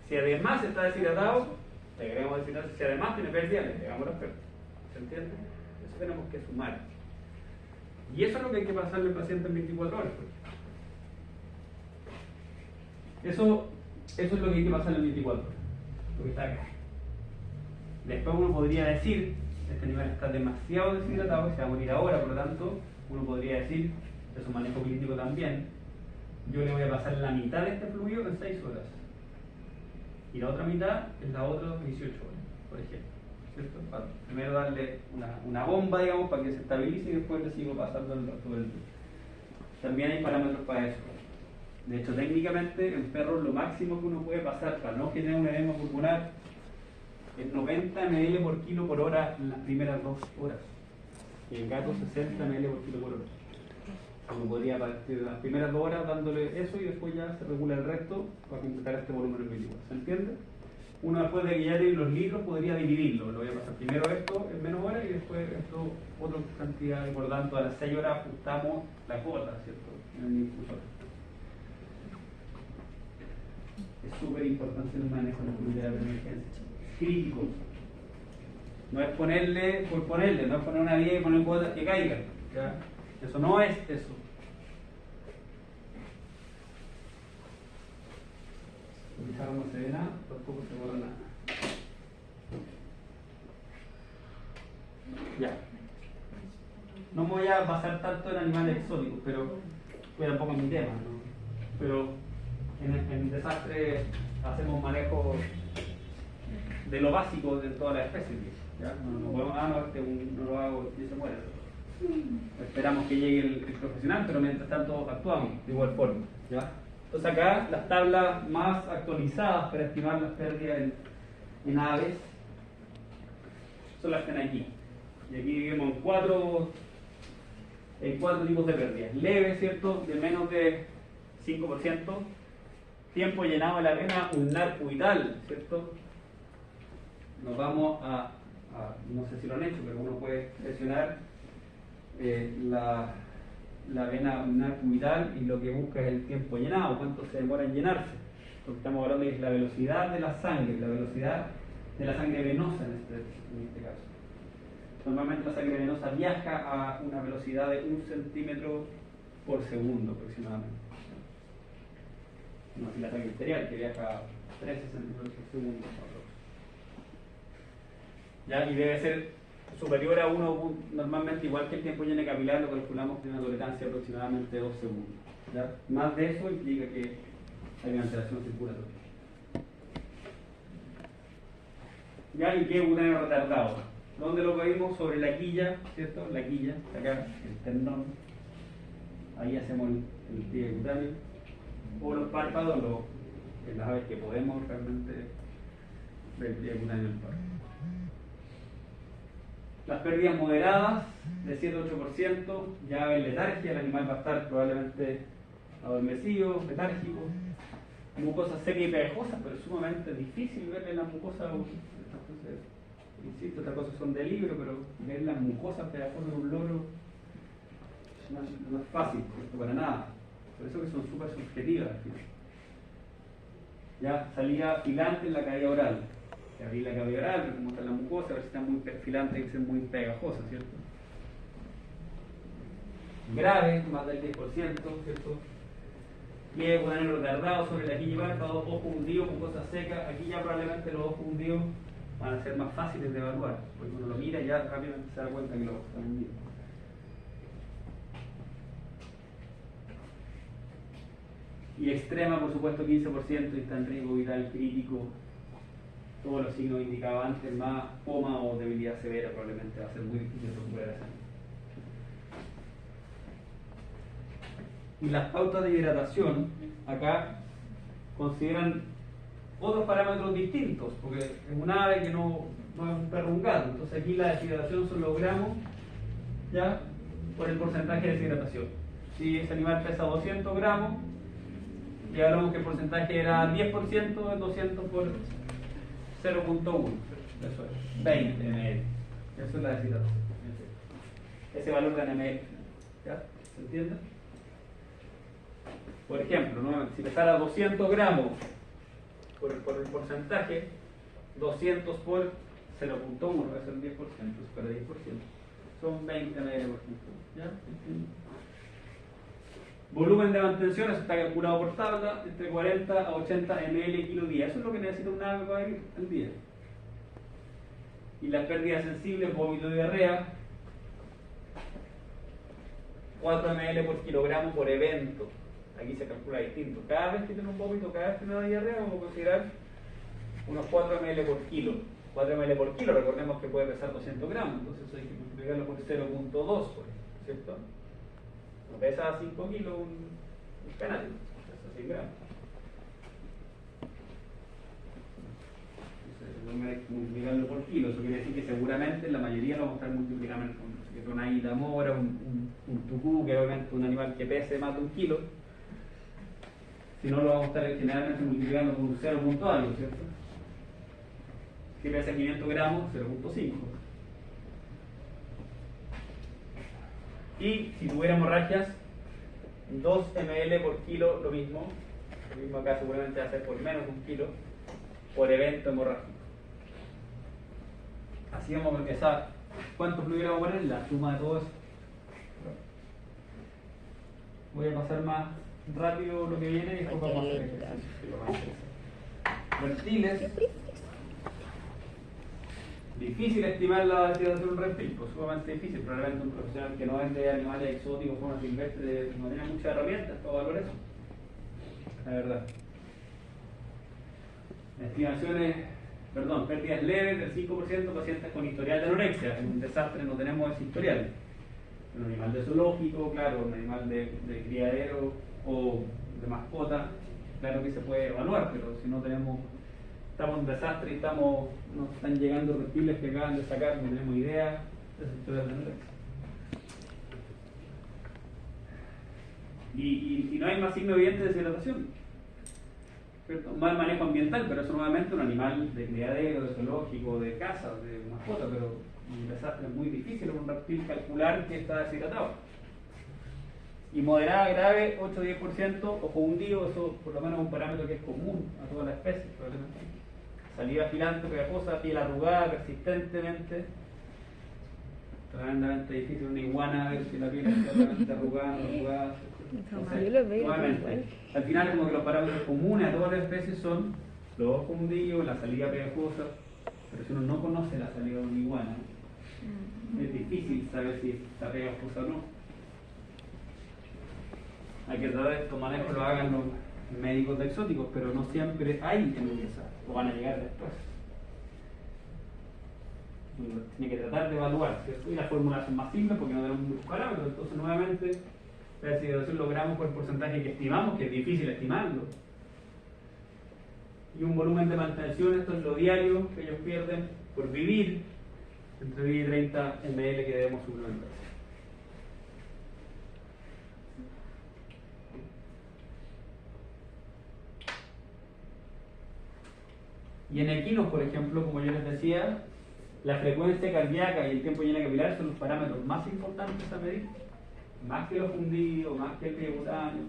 Si además está deshidratado, le agregamos deshidratación. Si además tiene pérdida, le agregamos las pérdidas. ¿Se entiende? Eso tenemos que sumar. Y eso es lo que hay que pasarle al paciente en 24 horas. Eso es lo que hay que pasarle en 24 horas. Lo que está acá. Después uno podría decir, este animal está demasiado deshidratado, se va a morir ahora, por lo tanto, uno podría decir, de su manejo clínico también, yo le voy a pasar la mitad de este fluido en 6 horas. Y la otra mitad en las otras 18 horas, por ejemplo. ¿Cierto? Para primero darle una bomba, digamos, para que se estabilice y después le sigo pasando el resto del día. También hay parámetros para eso. De hecho, técnicamente, en perros lo máximo que uno puede pasar para no generar un edema pulmonar es 90 ml por kilo por hora en las primeras 2 horas. Y en gato 60 ml por kilo por hora. Uno podría partir de las primeras 2 horas dándole eso y después ya se regula el resto para completar este volumen en 24. ¿Se entiende? Uno después de que ya tiene los litros podría dividirlo. Lo voy a pasar primero esto en menos horas y después esto otra cantidad. Y por lo tanto a las 6 horas ajustamos la cuota, ¿cierto? En el infusor. Es súper importante el manejo de la comunidad de emergencia. Crítico. No es ponerle por ponerle, no es poner una vía y poner cuotas que caigan. ¿Ya? Eso no es eso. La pizarra no se ve nada, tampoco se borra nada. Ya. No me voy a basar tanto en animales exóticos, pero tampoco es mi tema, ¿no? Pero en desastre hacemos manejo de lo básico de todas las especies. ¿Ya? No podemos, no lo hago y se muere. Esperamos que llegue el profesional, pero mientras tanto actuamos de igual forma. ¿Ya? Entonces acá las tablas más actualizadas para estimar las pérdidas en aves son las que están aquí. Y aquí vivimos en cuatro tipos de pérdidas. Leve, ¿cierto? De menos de 5%. Tiempo llenado de la vena ulnar cubital, ¿cierto? Nos vamos a no sé si lo han hecho, pero uno puede presionar la vena ulnar cubital y lo que busca es el tiempo llenado, cuánto se demora en llenarse. Lo que estamos hablando es la velocidad de la sangre venosa en este caso. Normalmente la sangre venosa viaja a una velocidad de 1 centímetro por segundo aproximadamente. No, y la sangre arterial que viaja a 13 centímetros por segundo. ¿Ya? Y debe ser superior a 1, normalmente igual que el tiempo lleno capilar, lo calculamos con una tolerancia de aproximadamente 2 segundos. ¿Ya? Más de eso implica que hay una alteración circulatoria. ¿Ya? ¿Y qué es un año retardado? ¿Dónde lo vimos? Sobre la quilla, ¿cierto? La quilla, acá, el tendón. ahí hacemos el despliegue cutáneo, o los párpados, en las aves que podemos realmente ver el despliegue cutáneo del párpado. Las pérdidas moderadas de 7-8%, ya en letargia, el animal va a estar probablemente adormecido, letárgico, mucosa seca y pegajosa, pero es sumamente difícil verle la mucosa. Entonces, insisto, estas cosas son de libro, pero ver las mucosas pegajosas de un loro no es fácil, ¿cierto? Para nada. Por eso que son súper subjetivas al final. Ya salida filante en la cavidad oral. Que abrir la cavidad oral, ver cómo está la mucosa, a ver si está muy filante, hay que ser muy pegajosa, ¿cierto? Grave, más del 10%, ¿cierto? Pliegue cutáneo retardado sobre la quilla y párpado, ojo hundido, mucosa seca. Aquí ya probablemente los ojos hundidos van a ser más fáciles de evaluar, porque uno lo mira y ya rápidamente se da cuenta que los ojos están hundidos. Y extrema, por supuesto, 15%, y está en riesgo vital crítico. Todos los signos indicados antes, más coma o debilidad severa, probablemente va a ser muy difícil recuperar esa. Y las pautas de hidratación, acá consideran otros parámetros distintos, porque es un ave que no es un perro, un gato. Entonces aquí la deshidratación son los gramos, ¿ya? Por el porcentaje de deshidratación. Si ese animal pesa 200 gramos, ya hablamos que el porcentaje era 10% de 200 por 0.1. Eso es 20 ml. Eso es la deshidratación. Ese valor de ml. ¿Ya? ¿Se entiende? Por ejemplo, nuevamente, si pesara 200 gramos por el porcentaje, 200 por 0.1, eso es el 10%, supera 10%. Son 20 ml por ejemplo. ¿Ya? Volumen de mantención, eso está calculado por tabla, entre 40 a 80 ml kilo día. Eso es lo que necesita un ave para vivir al día. Y las pérdidas sensibles, vómito y diarrea, 4 ml por kilogramo por evento. Aquí se calcula distinto. Cada vez que tiene un vómito, cada vez que tiene una diarrea, vamos a considerar unos 4 ml por kilo. 4 ml por kilo, recordemos que puede pesar 200 gramos, entonces eso hay que multiplicarlo por 0.2, ¿cierto? No pesa 5 kilos un canario, pesa 100 gramos. Entonces, hay que multiplicarlo por kilo, eso quiere decir que seguramente la mayoría lo vamos a estar multiplicando con una águila mora, un tucú, que obviamente es un animal que pese más de 1 kilo. Si no, lo vamos a estar generalmente multiplicando por un 0 punto algo, ¿cierto? Si pesa 500 gramos, 0.5. Y si tuviera hemorragias, 2 ml por kilo, lo mismo acá seguramente va a ser por menos de 1 kilo por evento hemorrágico. Así vamos a empezar. ¿Cuánto fluido vamos a poner? La suma de todo eso. Voy a pasar más rápido lo que viene y después vamos a hacer ejercicio. Reptiles. Difícil estimar la deshidratación de un reptil, pues sumamente difícil. Probablemente un profesional que no vende animales exóticos, fauna silvestre, no tiene muchas herramientas para valorar eso. La verdad. Estimaciones, pérdidas leves del 5%, pacientes con historial de anorexia. Es un desastre, no tenemos ese historial. Un animal de zoológico, claro, un animal de criadero o de mascota, claro que se puede evaluar, pero si no tenemos, estamos en un desastre y nos están llegando reptiles que acaban de sacar, no tenemos idea de esa historia de anorexia. Y no hay más signo evidente de deshidratación. ¿Cierto? Mal manejo ambiental, pero eso nuevamente un animal de criadero, de zoológico, de caza, de mascota, pero un desastre muy difícil un reptil calcular que está deshidratado. Y moderada, grave, 8-10%, ojo hundido, eso por lo menos es un parámetro que es común a todas las especies, probablemente. Salida filante, pegajosa, piel arrugada persistentemente. Tremendamente difícil una iguana ver si la piel está totalmente arrugada, no arrugada. Entonces, yo lo veo nuevamente, igual. al final como que los parámetros comunes a todas las especies son los ojos hundidos, la salida pegajosa, pero si uno no conoce la salida de una iguana, es difícil saber si está pegajosa o no. Hay que tratar de estos manejos lo hagan los médicos de exóticos, pero no siempre hay en UNESA, o van a llegar después. Uno tiene que tratar de evaluar, ¿cierto? Y las fórmulas son más simples porque no tenemos muchos parámetros, entonces nuevamente La deshidratación logramos por el porcentaje que estimamos, que es difícil estimarlo. Y un volumen de mantención, esto es lo diario que ellos pierden por vivir, entre 20 y 30 ml que debemos suplementar. Y en equinos, por ejemplo, como yo les decía, la frecuencia cardíaca y el tiempo lleno capilar son los parámetros más importantes a medir, más que los fundidos, más que el tributáneo,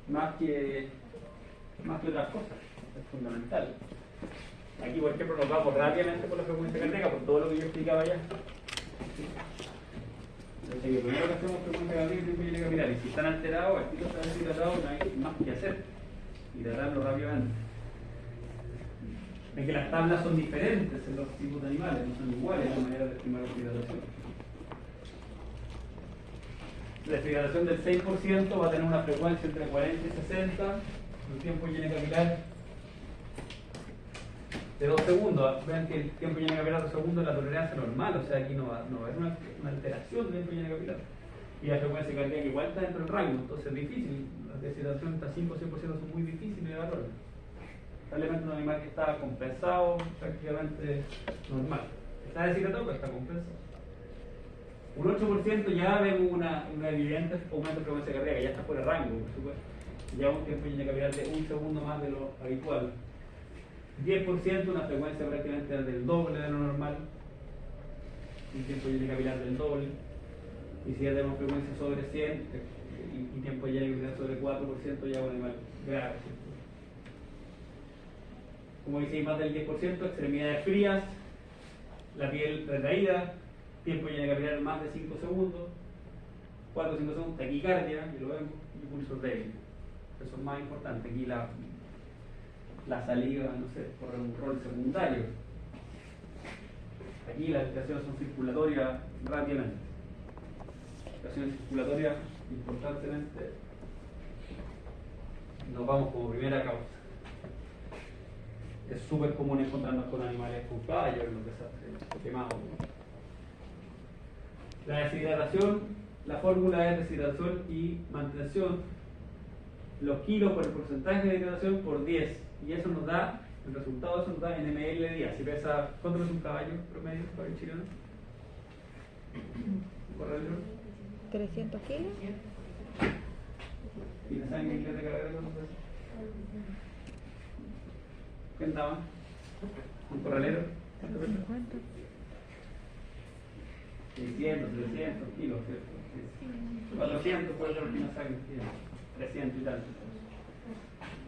más que otras cosas, es fundamental. Aquí, por ejemplo, nos vamos rápidamente por la frecuencia cardíaca, por todo lo que yo explicaba ya. Entonces, lo primero que hacemos es frecuencia cardíaca y tiempo lleno capilar, y si están alterados, el tiro está deshidratado, no hay más que hacer, hidratarlo rápidamente. Es que las tablas son diferentes en los tipos de animales, no son iguales la manera de estimar la deshidratación. La deshidratación del 6% va a tener una frecuencia entre 40 y 60, un tiempo lleno capilar de 2 segundos. Vean que el tiempo lleno capilar de 2 segundos es la tolerancia normal, o sea, aquí no va a haber una alteración del tiempo lleno capilar. Y la frecuencia cardíaca igual está dentro del rango, entonces es difícil. La deshidratación está 5 o 100% son muy difíciles de evaluar. Probablemente un animal que está compensado, prácticamente normal. Está deshidratado, pero está compensado. Un 8% ya vemos una evidente aumento de frecuencia cardíaca, ya está fuera de rango, por supuesto. Ya un tiempo lleno capilar de 1 segundo más de lo habitual. 10% una frecuencia prácticamente del doble de lo normal. Un tiempo lleno capilar del doble. Y si ya tenemos frecuencia sobre 100 y tiempo lleno capilar sobre 4%, ya un animal grave, ¿cierto? Como dice, más del 10%, extremidades frías, la piel retraída, tiempo lleno capilar más de 5 segundos, 4 o 5 segundos, taquicardia, que lo vemos, y pulso débil. Eso es más importante. Aquí la saliva, no sé, corre un rol secundario. Aquí las alteraciones son circulatorias rápidamente. Alteraciones circulatorias, importantemente, nos vamos como primera causa. Es súper común encontrarnos con animales con callos en los desastres, quemados. La deshidratación, la fórmula es deshidratación y mantención, los kilos por el porcentaje de hidratación por 10. Y eso nos da, el resultado de eso nos da en ml de día. Si pesa, ¿cuánto pesa un caballo promedio para el chileno? ¿Un corralero? 300 kilos. ¿Tiene sangre inglés de carrera cuánto pesa? ¿Qué andaba? ¿Un corralero? ¿Cuánto pesa? 50. 600, 300 kilos, ¿cierto? 400 puede ser una sangre, 300 y tanto.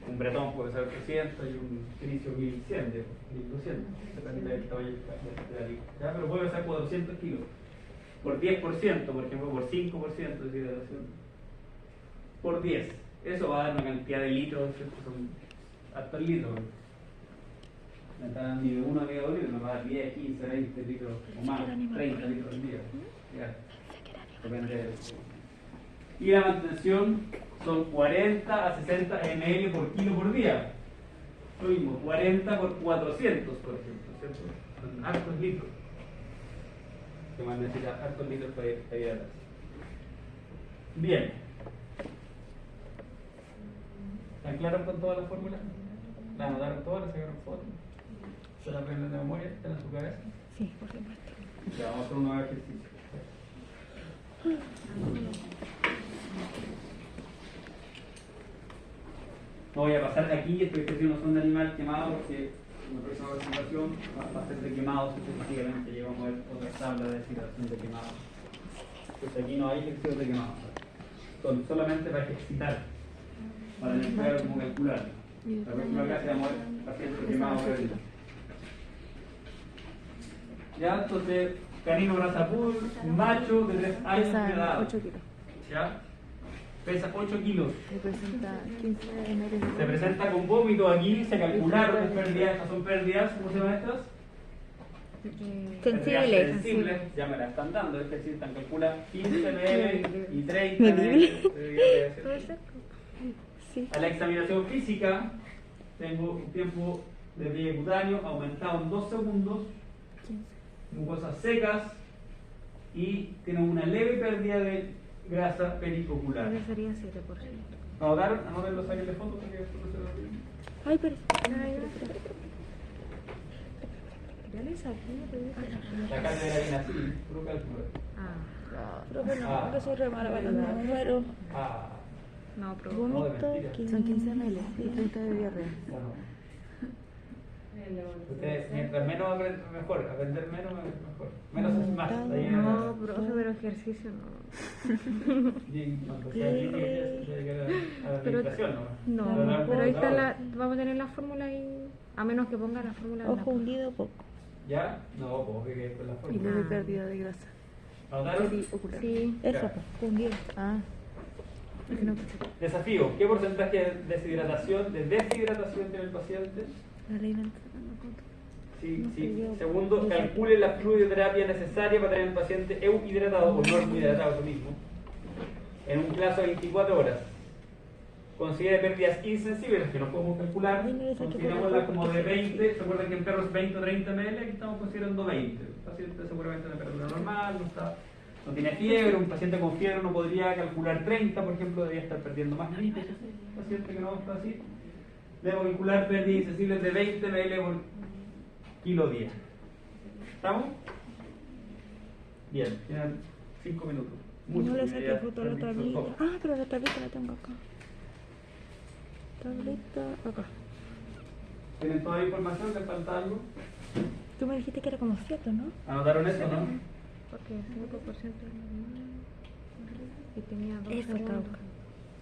Un bretón puede ser 300 y un fenicio 1100, 1200, depende del tamaño de la liga. ¿Ya? Pero puede ser 400 kilos. Por 10%, por ejemplo, por 5% de deshidratación. Por 10. Eso va a dar una cantidad de litros, ¿cierto? Son hasta el litro. Ni de 1 a 2 litros, nos va a dar 10, 15, 20 litros o más, 30 litros al día. Ya. Depende de eso. Y la mantención son 40 a 60 ml por kilo por día. Lo mismo, 40 por 400, por ejemplo, ¿cierto? Son hartos litros. Que van a necesitar hartos litros para hidratarse. Bien. ¿Están claros con todas las fórmulas? ¿La anotaron todas? ¿La sacaron fotos? ¿Se la aprenden de memoria? ¿Están en su cabeza? Sí, por supuesto. Ya, vamos a hacer un nuevo ejercicio. No voy a pasar de aquí, estos ejercicios no son de animal quemado porque en la próxima presentación va a ser de quemados específicamente. Llevamos a ver otra tabla de deshidratación de quemados. Pues aquí no hay ejercicios de quemados. Son solamente para ejercitar, para investigar cómo calcular. La próxima clase vamos a ver pacientes quemados. Ya, entonces, canino brazapul, un macho de 3 años de edad. Pesa 8 kilos. ¿Ya? Pesa 8 kilos. Representa 15 ml. Se presenta con vómito aquí, se calcularon las pérdidas, estas son pérdidas, ¿cómo se llaman estas? Pérdidas sensibles, ya me las están dando, es decir, están calcula 15 ml y 30 ml. Sí. A la examinación física, tengo un tiempo de despliegue cutáneo aumentado en 2 segundos, mucosas secas y tienen una leve pérdida de grasa periocular. Ese sería 7%. ¿Anotaron? Anoten, saquen de fotos porque esto no se lo olvide. Ay, pero. Ya le saqué, La carne de la harina, sí, puro cálculo. Profe, no, Ah. porque soy re mala para los números. Ah, No, profe. no, de Vómito, mentira. Son 15 ml y 30 de diarrea. Bueno. Ustedes, mientras menos aprenden, mejor. Aprender menos, mejor. Menos es más. Ahí en No, la- profe, pero ejercicio no. Y cuando sea aquí, que se dedique a la Pero- administración, ¿no? No, pero ahí está la. Vamos a tener la fórmula ahí. A menos que ponga la fórmula en la Ojo hundido poco. ¿Ya? No, pues que con la Y fórmula. leve pérdida de grasa. ¿Anotaron? Ocular. Sí. Eso, Ya. pues, hundido. Ah. Es que no, Desafío. ¿Qué porcentaje de deshidratación tiene el paciente? la reina está sacando fotos. Sí, No sí. sé yo. Segundo, calcule la fluidoterapia necesaria para tener al paciente euhidratado o normohidratado, eso mismo, en un plazo de 24 horas. Considere pérdidas insensibles, que no podemos calcular. Ay, no, esa que Considerémoslas por como de favor, 20. ¿Se acuerdan que en perros 20 o 30 ml? Aquí estamos considerando 20. El paciente seguramente es una temperatura normal, no tiene fiebre. Un paciente con fiebre no podría calcular 30, por ejemplo, debería estar perdiendo más líquidos. Un paciente que no está así, debo calcular pérdidas insensibles de 20 ml por kilo día. ¿Estamos? Bien, quedan 5 minutos. No le me saqué diría foto a la permiso, tablita. foto. Ah, pero la tablita la tengo acá. Tablita acá. ¿Tienen toda la información? ¿Les falta algo? Tú me dijiste que era como 7, ¿no? ¿Anotaron eso, no? Porque 5% es normal. Y tenía 2 Esa está segundos. acá.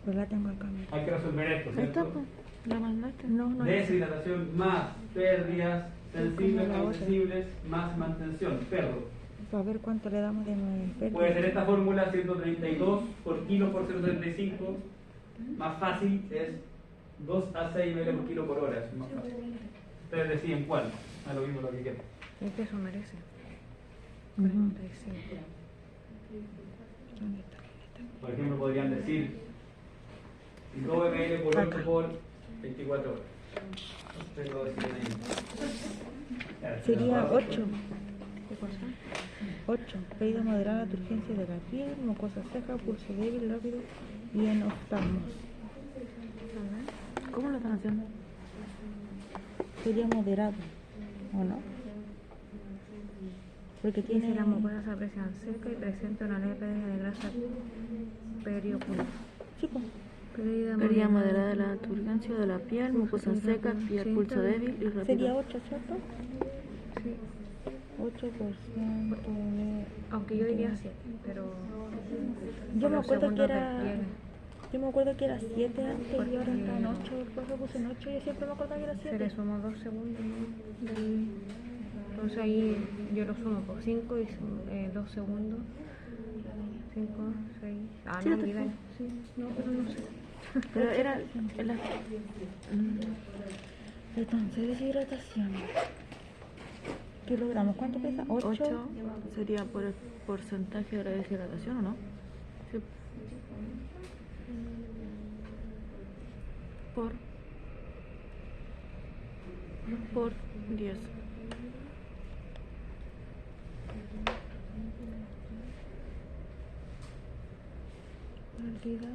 Pues la tengo acá. mira. Hay que resolver esto, Ahí está, ¿cierto? pues. La mandaste. No, no. Deshidratación más pérdidas sensibles como la o otra. insensibles más mantención. Perro. Para ver cuánto le damos de pérdida. Puede ser esta fórmula 132 por kilo por 0,35. Más fácil es 2 a 6 ml por kilo por hora. Es más fácil. Ustedes deciden cuál. A lo mismo lo que quieran. El peso merece. Ujú. 45. ¿Dónde está? Por ejemplo, podrían decir 2 ml por 8 por 24 horas. Ustedes lo deciden ahí. Ya, Sería ya, 8. ¿Qué cosa? 8. Pérdida moderada de urgencia de la piel, mucosa seca, pulso débil, rápido y en oftalmos. ¿Cómo lo están haciendo? Sería moderado, ¿o no? Porque Tiene tiene la mucosa a presión seca y presenta una leve pérdida de grasa periocular. Sí, pues. Pérdida moderada de la turgencia de la piel, mucosa seca, piel, pulso débil y rápido. Sería 8, ¿cierto? Sí. 8% de... Aunque yo diría 7, pero. Yo por me los acuerdo que segundos era... despliegue. Yo me acuerdo que era 7 antes y ahora Porque- está en 8. Después lo puse en 8 y siempre me acordaba que era Se le 7. sumó 2 segundos, ¿no? Entonces ahí yo lo sumo por 5 y 2 segundos. 5, 6. Ah, Sí, no, te olvidé. fue. Sí, no, pero no sé. Pero era... Entonces, deshidratación. Kilogramos, ¿cuánto pesa? 8. 8 sería por el porcentaje de la deshidratación, ¿o no? Sí. Por 10. Pérdida.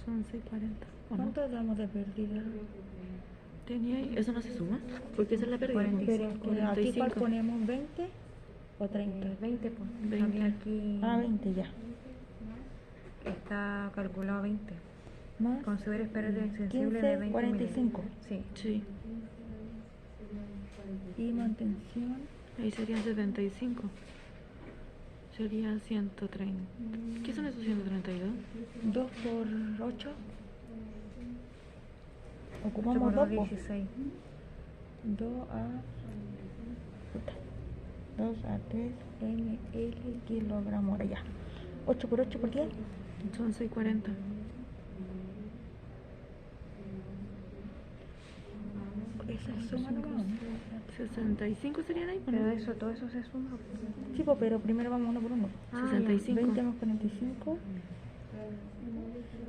Son 640. ¿O no? ¿Cuánto damos de pérdida? Tenía ahí. ¿Eso no se suma? Porque esa es la pérdida. 45. Pero aquí cuál 45. ponemos, 20 o 30. 20, pues. 20. Porque aquí Ah, 20 ya. está calculado 20. Más Con severas pérdidas 15, insensibles de 20 45. mililitros. Sí. Sí. y mantención. Ahí serían 75. Sería 130. ¿Qué son esos 132? 2 por 8. 8 Ocupamos por 2 por 16. 2 a 2 a 3 ml kilogramos. Ahora ya. 8 por 8 por 10. Son 640. Esa suma nomás. 65 serían ahí, ¿o Pero no? eso, todo eso se suma. Sí, pues, pero primero vamos uno por uno. Ah, ya. 65. 20 más 45.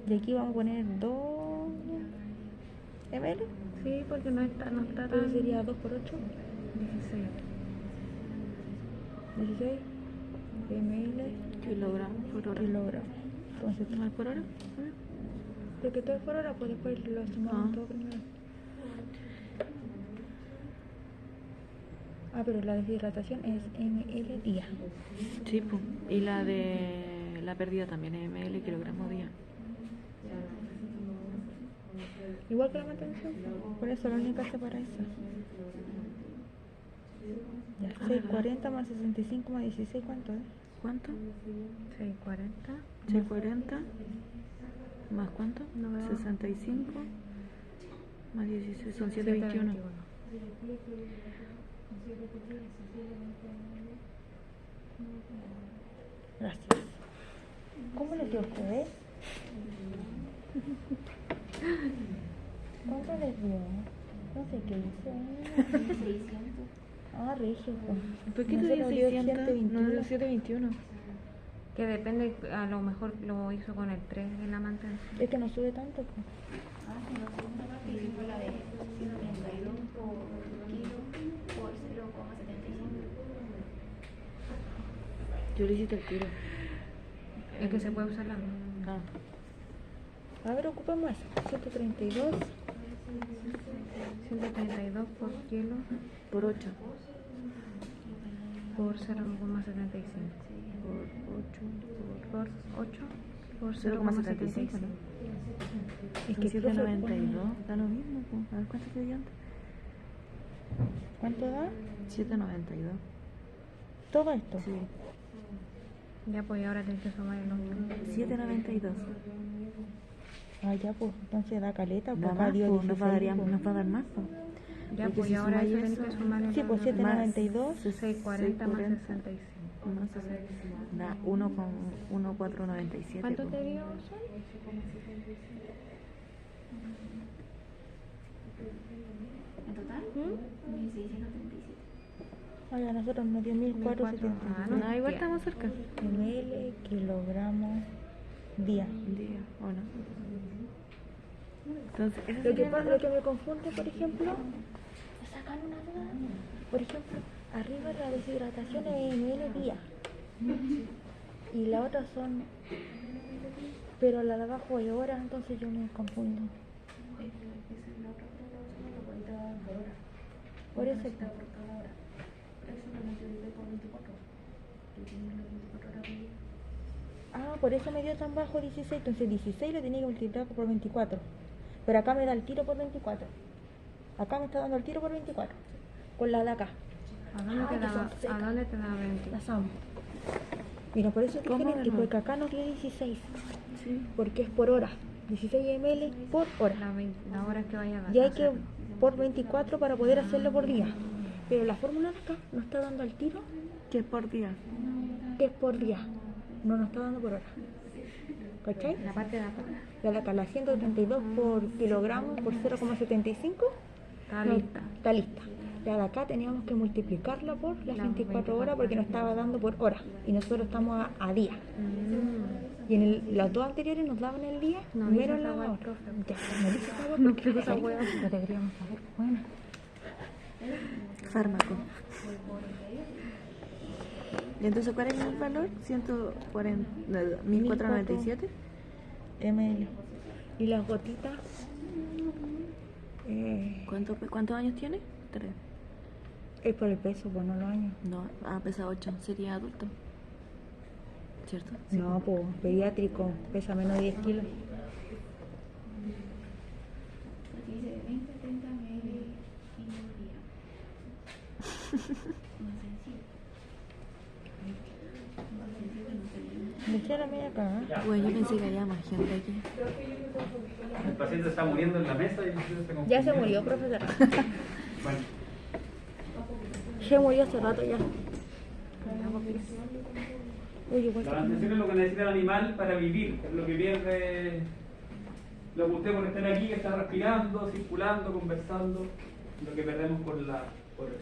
Y aquí vamos a poner 2 ml. Sí, porque no está Entonces tan. sería 2 por 8. 16. 16 ml Kilogramos por hora. kilogramos. Entonces, ¿Mal por hora? porque todo es por hora, pues después lo hacemos Ah. todo primero. Ah, pero la deshidratación es ml día. Sí, pues. Y la de la pérdida también es ml kilogramos día. Igual que la mantención. Por eso la única separa esa. Ya, 640 más 65 más 16, ¿cuánto es? ¿Cuánto? 640. 640 más cuánto? No veo. 65 más 16 son 721. 721. Gracias. ¿Cómo le dio a ustedes? ¿Cuánto les dio? No sé qué hice. Ah, regio. ¿Por qué te dio Nosotros dio 600? No, 121. dio 721. Que depende, a lo mejor lo hizo con el 3 en la mantención. Es que no sube tanto. Pues. Ah, sí, la segunda parte hicimos la de 132 por kilo por 0,75. Yo le hiciste el tiro. Es que se puede usar la Ah. A ver, ocupemos eso. 132. 132 por kilo Por 8. por 0,75. Por 8. Por 8 por 0,75, 0,75. ¿no? Es Son que 792. Da lo mismo. Pues. A ver cuánto te dio antes. ¿Cuánto da? 792. Todo esto. Sí. Ya, pues y ahora tienes que sumar el otro. 792. Ah, ya, pues. Entonces da caleta. Pues Da acá más, dio pues, nos va a dar 16, pues. nos va a dar más. Pues. Ya, Porque pues si y ahora sumáis eso tienes eso, que sumar el Sí, pues otro. 792. 640 más 65. Más da 1,497. ¿Cuánto pues. te dio, Sol? En total, 1637. Ah, ya, nosotros nos dio 1470 Ah, No, igual estamos cerca. ml kilogramos día. Día, ¿o no? Entonces, eso Lo sería lo que me confunde, por ejemplo, sacan una duda. Por ejemplo, arriba la deshidratación es ml día. Y la otra son. Pero la de abajo es horas, entonces yo me confundo. Por eso. Ah, por eso me dio tan bajo 16. Entonces 16 lo tenía que multiplicar por 24. Pero acá me da el tiro por 24. Acá me está dando el tiro por 24. Con la de acá. ¿A dónde, Ah, te que da, son secas. ¿A dónde te da 20? La SAM. Mira, por eso es ¿Cómo diferente, de nuevo? porque acá nos dio 16. Sí. Porque es por hora. 16 ml por hora. La hora que vaya a dar. Y hay que por 24 para poder hacerlo por día. Pero la fórmula de acá nos está dando el tiro, ¿Qué es por día? que es por día. No nos está dando por hora. ¿Cachai? La parte de acá. La de acá, la 132 por kilogramo por 0,75. Está no, lista. Está lista. La de acá teníamos que multiplicarla por las 24 horas porque nos estaba dando por hora. Y nosotros estamos a día. Y en las dos anteriores nos daban el día, No menos dice la esa hora. hueá, profe. Ya, no dice esa hueá No porque dice esa hueá. lo deberíamos saber. Bueno, Fármaco. ¿Y entonces cuál es el valor? 140, no, 1497. ml. Y las gotitas, ¿Cuántos años tiene? 3. es por el peso, pues no los años. No, pesa 8, sería adulto. ¿Cierto? No, pues pediátrico, pesa menos de 10 kilos. Porque dice 20 a 30 ml en un día. Más sencillo. Más sencillo no sería. Me eché la media acá, ¿eh? Bueno, yo pensé que había más gente aquí. El paciente está muriendo en la mesa y Ya se murió, profesora. Bueno, Se murió hace rato ya. Oye, igual la que mantención es lo que necesita el animal para vivir, es lo que pierde, lo que usted por estar aquí, que está respirando, circulando, conversando, lo que perdemos por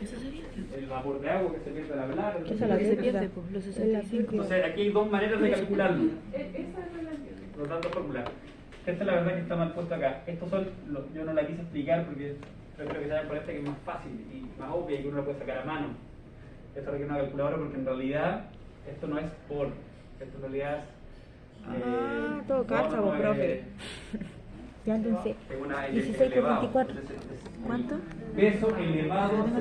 Eso sería. el vapor de agua que se pierde al hablar. Esa es Lo la que se pérdida. pierde, pues, los Es la 65. pérdida. Entonces aquí hay dos maneras de calcularlo. Por lo tanto, formular. Esta es la verdad que está mal puesto acá. Estos son, yo no la quise explicar porque prefiero que se vayan por esta que es más fácil y más obvia y que uno la puede sacar a mano. Esto requiere una calculadora porque en realidad esto no es por, esto en realidad es Todo calza, vos, profe. Ya entonces, 16 por 24. ¿Cuánto? Peso elevado a 0.75.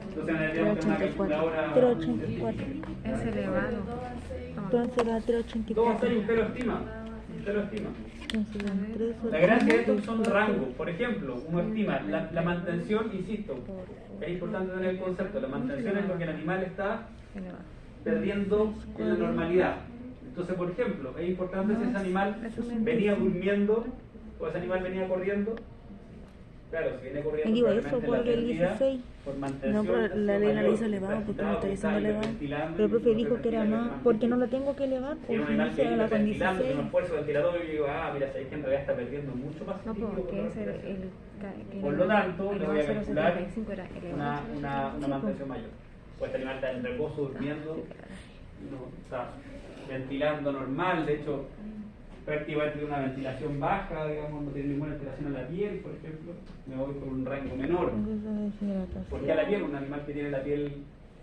Entonces necesitamos una calculadora. 0,84. Es elevado. Entonces era Todo 3,84. ahí usted lo estima. Usted lo estima. Entonces eran 3, La gracia de esto son rangos. Por ejemplo, uno estima la mantención, insisto, es importante tener el concepto. La mantención es lo que el animal está Elevado. perdiendo en la normalidad. Entonces, por ejemplo, es importante si ese animal venía durmiendo o ese animal venía corriendo. Claro, si viene corriendo, digo eso probablemente por la el pérdida 16. por mantención. No, pero ha la sido ley no mayor. lo hizo elevado, porque tú me estás diciendo elevado. Pero el profe dijo que era más, porque no lo tengo que elevar, Si un porque animal que dice la está con ventilando, 16. tiene un esfuerzo ventilatorio y digo, mira, sabéis que en realidad está perdiendo mucho más No, líquido porque por la ese respiración. que Por lo tanto, le voy a elevado calcular 0,75 era elevado una mantención mayor. Pues este animal está en reposo, durmiendo, no, está ventilando normal, de hecho, prácticamente tiene una ventilación baja, digamos, no tiene ninguna alteración a la piel, por ejemplo, me voy por un rango menor. Porque a la piel, un animal que tiene la piel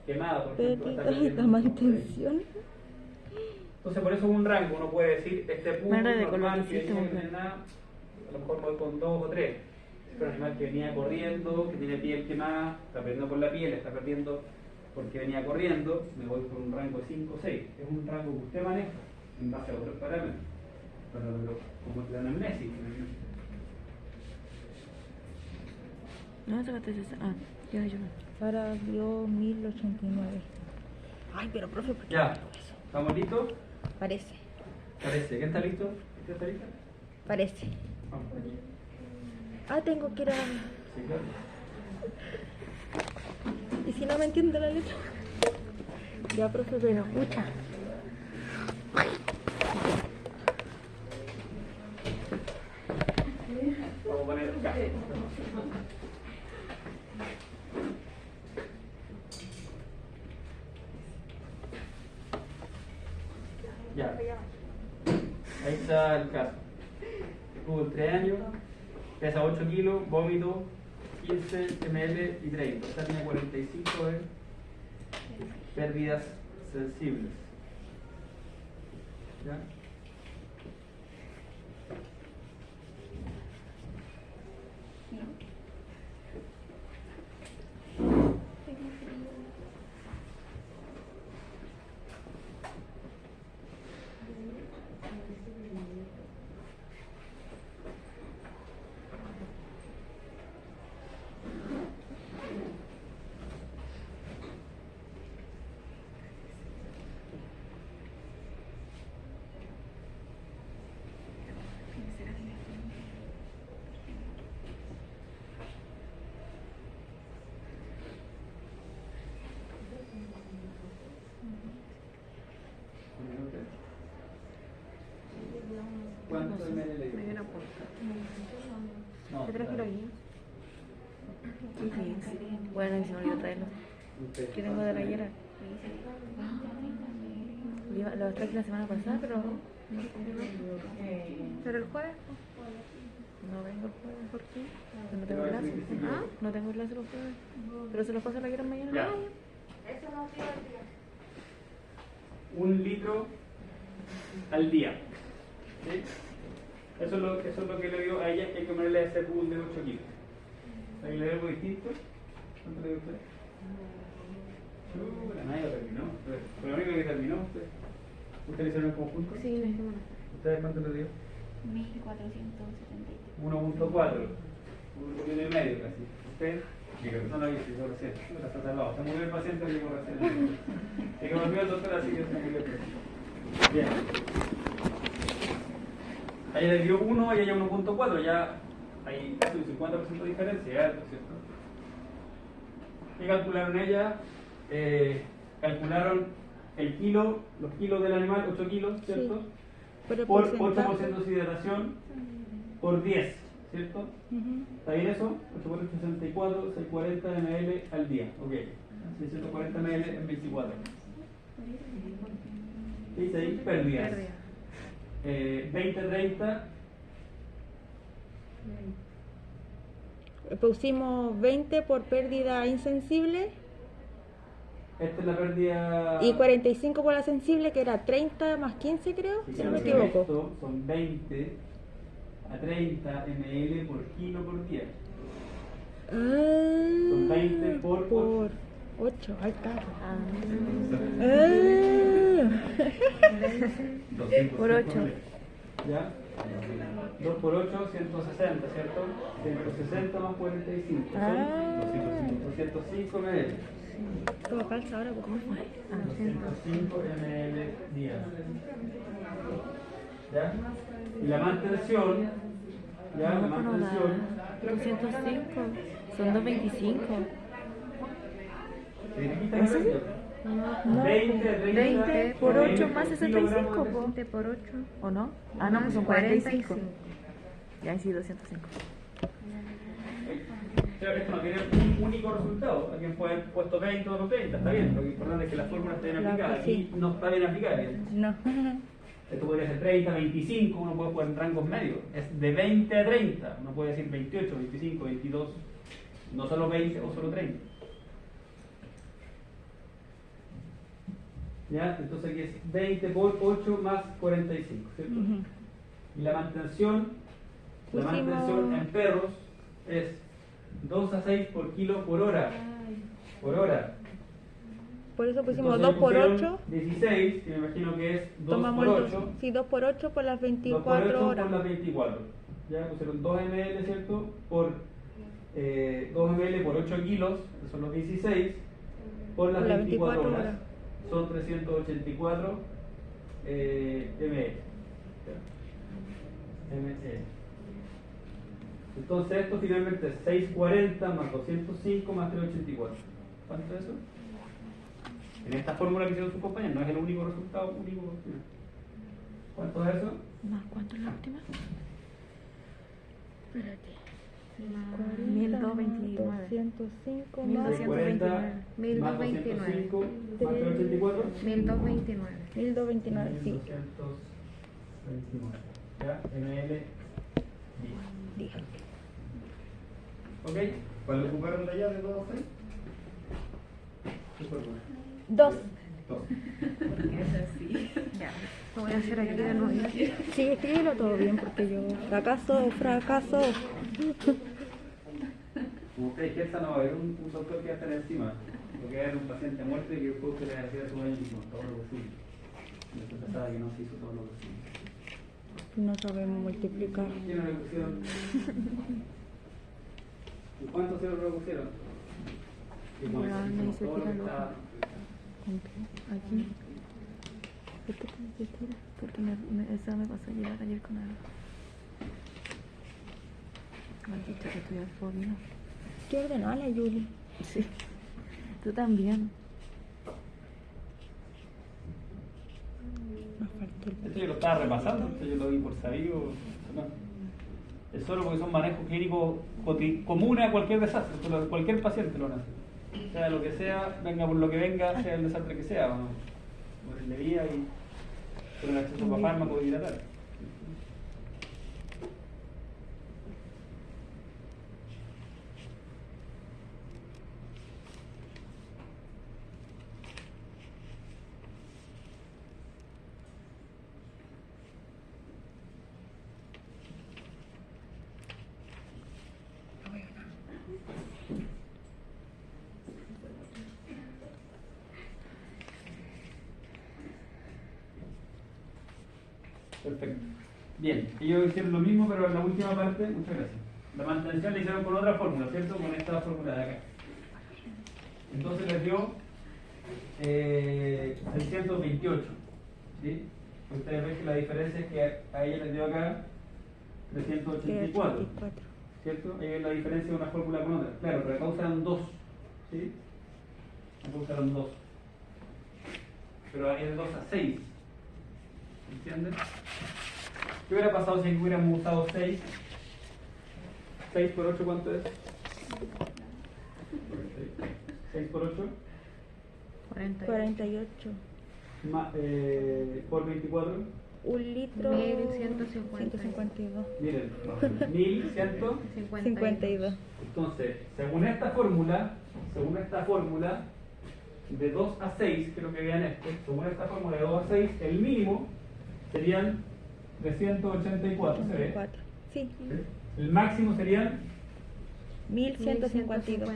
quemada, por ejemplo, está Pérdida perdiendo de mucho. mantención. Entonces, por eso es un rango, uno puede decir, este punto Manera de normal color que hiciste, venía, que mujer. tiene nada, a lo mejor me voy con 2 o 3. Es un animal que venía corriendo, que tiene piel quemada, está perdiendo por la piel, está perdiendo porque venía corriendo, me voy por un rango de 5 o 6. Es un rango que usted maneja en base a otros parámetros. Pero como la anamnesis. No, sacaste esa. Ya, yo. Ahora dio 1089. Ay, pero profe, ¿por qué Ya, no hago eso? ¿estamos listos? Parece, Parece. ¿Quién está listo? ¿Usted está lista? parece. Vamos. Tengo que ir a... Sí, claro. ¿Y si no me entiendo la letra? Ya, profe, pero escucha. Vamos a poner acá. Ya. Ahí está el caso. Tuvo 3 años, pesa 8 kilos, vómito 15 ml y 30. Esta tiene 45 de pérdidas sensibles. ¿Ya? ¿Cuánto ml le dio? Me dio una punta. No, ¿Te traje la guía? Bueno, y se me olvidó traerlo. usted. ¿Qué tengo de la ayer? Lo traje la semana pasada, pero ¿Pero el jueves? no vengo el jueves. ¿Por qué? No tengo clase. No tengo clase los jueves. Pero se los paso a la ayer mañana. Ya. 1 litro al día. ¿Sí? Eso es lo que le dio a ella, que hay que ponerle ese pool de 8 kilos. ¿Hay que le dio algo distinto? ¿Cuánto le dio usted? Nadie lo terminó. Pero lo único que terminó usted. ¿Usted le hicieron en conjunto? Sí, la semana. ¿Ustedes cuánto le dio? 1473. 1.4. Un poquito y medio casi. ¿Usted? Digo, no lo hice, yo lo sé. Está salvado. Se murió el paciente que llegó recién. Y que volvió el doctor, así que se murió el paciente. Bien. A ella le dio 1 y a ella 1.4. Ya hay casi un 50% de diferencia, es alto, ¿cierto? ¿Qué calcularon ella? Calcularon el kilo, los kilos del animal, 8 kilos, ¿cierto? Sí. Pero Por porcentaje. 8% de hidratación por 10, ¿cierto? Ujú. ¿Está bien eso? 8 por 8, 64, 640 ml al día. Ok. 640 ml en 24. ¿Qué dice ahí? Pérdidas. Pérdida. 20-30. Pusimos 20 por pérdida insensible. esta es la pérdida. Y 45 por la sensible, que era 30 más 15, creo, Sí, si no me claro, equivoco. esto son 20 a 30 ml por kilo por día. Son 20 por 8, al carro. Ah, 205 Por 8. ¿Ya? 2 por 8, 160, ¿cierto? 160 más 45, son Ah. 205 ml. Todo calza ahora, ¿cómo fue? 205 ml día. ¿Ya? Y la mantención, ya, la no, no mantención. da. 205. Son 225. ¿Eso sí? No. 20 por 8 más 65, po. 20 por 8. ¿O no? Ah, no, pues son 45. Ya, sí, 205. Claro, esto no tiene un único resultado. Alguien puede haber puesto 20 o 30, está bien. Lo importante es que la fórmula esté bien Claro que aplicada. sí. Aquí no está bien aplicada. No. Esto podría ser 30, 25, uno puede jugar en rangos medios. Es de 20 a 30. Uno puede decir 28, 25, 22, no solo 20 o solo 30. ¿Ya? Entonces aquí es 20 por 8 más 45, ¿cierto? Ujú. Y la mantención en perros es 2 a 6 por kilo por hora. Por hora. Por eso pusimos Entonces 2 por pusieron 8. 16, que me imagino que es 2 Tomamos por el 8. Sí, 2 por 8 por las 2 por 24 8 horas. por las 24. Ya pusieron 2 ml, ¿cierto? Por 2 ml por 8 kilos, que son los 16, por las 24 horas. Son 384 ml. Entonces esto finalmente es 640 más 205 más 384. ¿Cuánto es eso? En esta fórmula que hicieron sus compañeros, no es el único resultado único. ¿Cuánto es eso? ¿Más cuánto es la última? Espérate. 1229. 205 más 640 más 1229. 205 más 384. 1229. 1229, sí. 1229. ¿Ya? ml 10. ¿Ok? ¿Cuál ocuparon la llave de 2 a 6? ¿Qué fórmula? 2. 2. Lo voy a hacer aquí de nuevo. Sí, escríbelo todo bien porque yo fracaso. Como ustedes piensan, no va a haber un doctor que va a estar encima. Porque va a haber un paciente muerto y que después usted le va a decir a su dueño todo lo posible. Después sabe que no se hizo todo lo posible. No sabemos multiplicar. ¿Quién lo pusieron? ¿Y cuántos se lo pusieron? Ya, me dice tira loco. Aquí. ¿Por qué te tira? Porque esa me pasó a llegar ayer con algo. Me han dicho que estoy al fobia. Qué ordenada la Yuli. Sí. Tú también. Nos faltó el Esto yo lo estaba repasando, esto yo lo di por sabido. No. Es solo porque son manejos clínicos comunes a cualquier desastre, cualquier paciente lo van a hacer. Sea lo que sea, venga por lo que venga, sea el desastre que sea, o no. Por el de vía y por el acceso a fármacos y tal. Perfecto. Bien, ellos hicieron lo mismo, pero en la última parte, muchas gracias. La mantención la hicieron con otra fórmula, ¿cierto? Con esta fórmula de acá. Entonces les dio 628. ¿Sí? Ustedes ven que la diferencia es que a ella les dio acá 384. ¿Cierto? Ahí ven la diferencia de una fórmula con otra. Claro, pero acá usaron 2. ¿Sí? Acá usaron 2. Pero ahí es de 2 a 6. ¿Entienden? ¿Qué hubiera pasado si hubiéramos usado 6? 6 por 8, ¿cuánto es? 6 por 8 48. Por 24. 1 litro. 1152. Miren, 1152. 52. Entonces, según esta fórmula, de 2 a 6, creo que vean según esta fórmula de 2 a 6, el mínimo serían 384, ¿se ve? 4. Sí, El máximo serían 1152.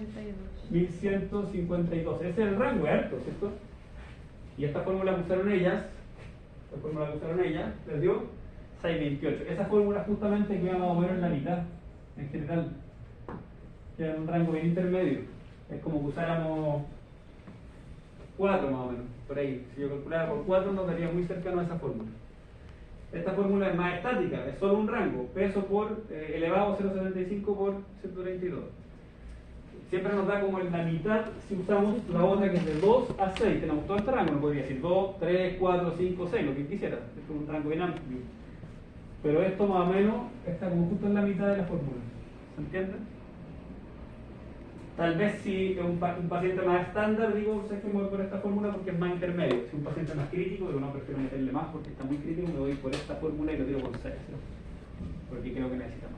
1152. Ese es el rango, es alto, ¿cierto? Y esta fórmula que usaron ellas, les dio 628. Esa fórmula justamente queda más o menos en la mitad, en general. Queda en un rango bien intermedio. Es como que usáramos 4 más o menos, por ahí. Si yo calculara por 4 nos daría muy cercano a esa fórmula. Esta fórmula es más estática, es solo un rango, peso por elevado a 0,75 por 132. Siempre nos da como en la mitad si usamos la otra que es de 2 a 6. Tenemos todo este rango, no podría decir 2, 3, 4, 5, 6, lo que quisiera. Es un rango bien amplio. Pero esto más o menos está como justo en la mitad de la fórmula. ¿Se entiende? Tal vez si un paciente más estándar, digo, sé que me voy por esta fórmula porque es más intermedio. Si un paciente más crítico, yo no prefiero meterle más porque está muy crítico, me voy por esta fórmula y lo tiro por 6, ¿no? Porque creo que necesita más.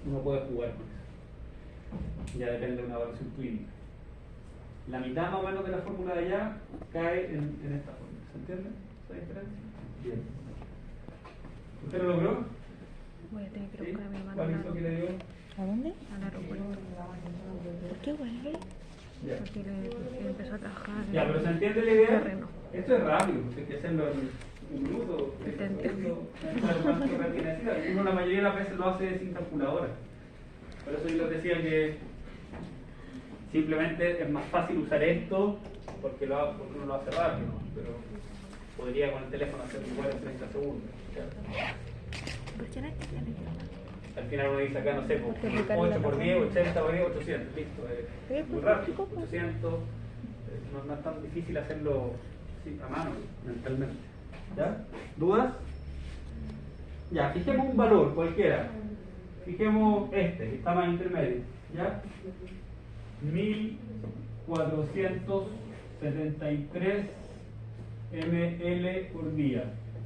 Uno puede jugar con eso. Ya depende de una evaluación clínica. La mitad más o menos de la fórmula de allá cae en esta fórmula. ¿Se entiende esa diferencia? Bien. ¿Usted lo logró? Voy a tener que ¿Sí? buscar a mi hermano ¿Cuál hizo que le dio? ¿A dónde? al aeropuerto. ¿Por qué vuelve? Ya. Porque le empezó a trabajar. Ya, pero ¿se entiende la idea? Terreno. Esto es rápido, hay que hacerlo en un minuto, uno la mayoría de las veces lo hace sin calculadora. Por eso yo les decía que simplemente es más fácil usar esto porque uno lo hace rápido, pero podría con el teléfono hacerlo igual en 30 segundos. ¿Por qué no hay que hacerlo? Al final uno dice acá, no sé, Porque aplicar 8 la por tasa. 10, 80 por 10, 800, listo. Pero Muy pues, rápido, chico, pues. 800, no es tan difícil hacerlo sí, a mano, mentalmente. ¿Ya? ¿Dudas? Ya, fijemos un valor cualquiera. Fijemos este, que está más intermedio. ¿Ya? 1473 ml por día.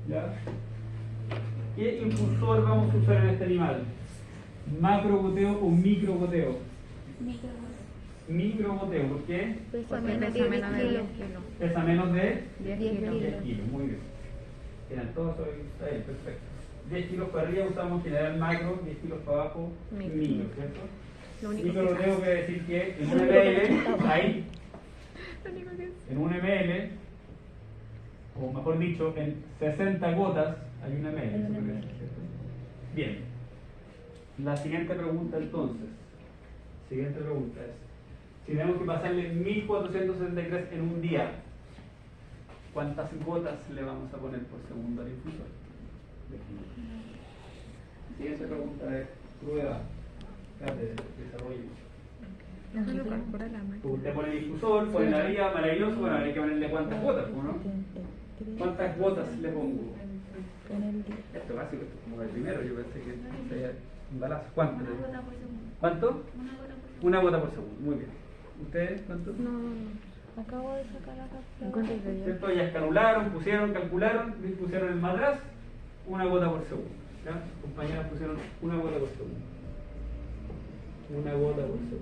¿Ya? ¿Qué impulsor vamos a usar en este animal? ¿Macrogoteo o microgoteo? Microgoteo, ¿por qué? Pesa Porque menos pesa de menos de 10 10 kilos. kilos. Pesa menos de 10 10 kilos. 10 kilos, muy bien. Eran todos está ahí, perfecto. 10 kilos para arriba usamos en general macro, 10 kilos para abajo Micro. micro, ¿cierto? Lo único Microgoteo que quiere decir que en un ml, ahí, Lo único que en un ml, o mejor dicho, en 60 gotas hay un ml. Eso quiere decir, ¿cierto? Bien. La siguiente pregunta entonces. Siguiente pregunta es, si tenemos que pasarle 1473 en un día, ¿cuántas gotas le vamos a poner por segundo al infusor? Siguiente pregunta es prueba. Espérate, desarrollo. solo calcula la máquina. Usted pone el infusor, pone la vía, maravilloso, bueno, hay que ponerle cuántas gotas, ¿no? ¿Cuántas gotas le pongo? En el día. Esto es básico, esto es como el primero, yo pensé que sería un balazo. ¿Cuánto? Una gota por segundo. ¿Cuánto? Una gota por segundo. Una gota por segundo, muy bien. ¿Ustedes cuánto? No, Acabo de sacar la encuentro calculadora. que ¿Cierto? Ya escanularon, pusieron, calcularon, pusieron el matraz, una gota por segundo. ¿Ya? Sus compañeras pusieron una gota por segundo. Una gota por segundo.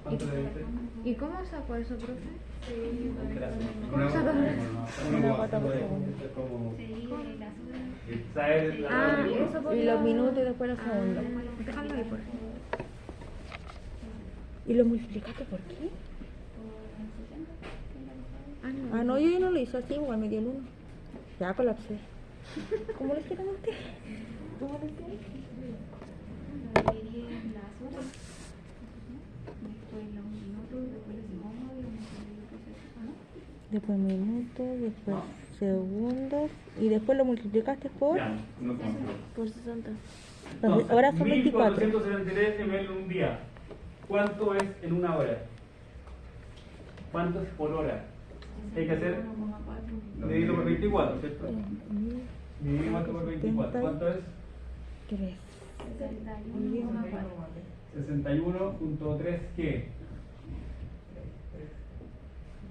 ¿Cuánto le diste? ¿Y cómo sacó eso, profe? Una ¿Cómo sacó? Una gota por segundo. Es como Sí, el azul. ¿sabes la Ah, de- eso Y podía... los minutos y después los segundos. Déjalo ahí, por favor. ¿Y lo multiplicaste por qué? Ah, no, yo no lo hice así, igual me dio el 1. Ya colapsé. ¿Cómo lo hicieron ustedes? ¿Cómo lo hicieron? Dividí en las horas. Después los minutos, después los segundos y ¿no? Después minutos, después segundos. Y después lo multiplicaste por... Ya, no conozco. Por 60. Entonces, Ahora son 24. 1473 ml en un día. ¿Cuánto es en una hora? ¿Cuánto es por hora? Hay que hacer dividido por 24, ¿cierto? Dividido por 24. ¿Cuánto es? 3. 61.3 ¿qué?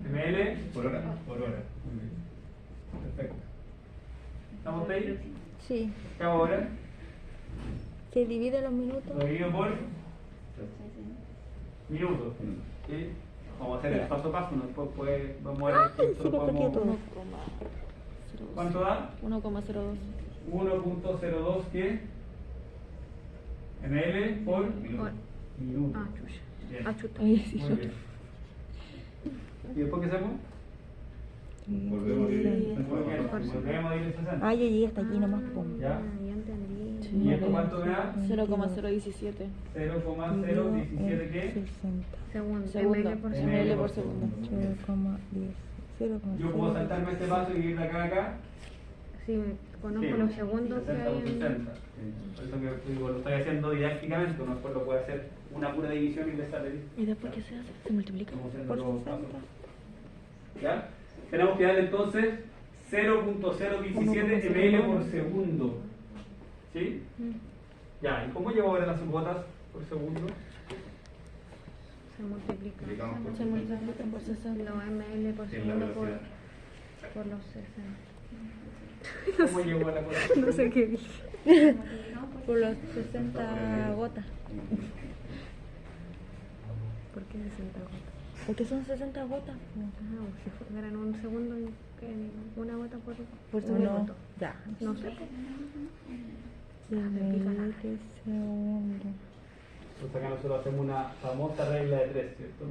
ml por hora. Por hora. Muy bien. Perfecto. ¿Estamos ahí? Sí. ¿Qué hago ahora? Se divide los minutos. Lo divido por minutos. ¿Sí? Vamos a hacer el paso a paso, después vamos a ver Ay, esto, se me perdió todo. ¿Cuánto da? 1,02. 1.02 ¿qué? ml por minuto. Ah, chucha. Bien. Ah, chuta. Ay, sí, Muy bien. ¿Y después qué hacemos? Volvemos a dividir. Volvemos a dividir 60. Ah, yo llegué hasta aquí nomás, pum. ¿Ya? Ah, ya entendí. Sí. ¿Y esto cuánto me da? 0,017. 0,017 ¿qué? 60. Segundo. Segundo. ml por ml segundo. por segundo. 0,10. Yo puedo saltarme este paso y ir de acá a acá. Sí, conozco Sí, los segundos que 60 hay por en... 60. Por eso que digo, lo estoy haciendo didácticamente, uno después lo puede hacer una pura división y le sale. ¿Y después qué se hace? ¿Se multiplica? Vamos haciendo Por los 60. pasos. ¿Ya? Tenemos que darle entonces 0.017 ml por segundo. ¿Sí? Ya, ¿y cómo llevo ahora las gotas por segundo? Se multiplica. Multiplicamos por Se multiplican por 60. Los ml por Sí, la segundo velocidad. por los 60. ¿Cómo llevo la gota? No sé qué dije. Por los 60 gotas. ¿Por qué 60 gotas? Porque son 60 gotas. Ajá, o si fueran un segundo, una gota por Por un segundo. minuto. Ya. No sé. Mililitros segundo. Entonces acá nosotros hacemos una famosa regla de 3, ¿cierto?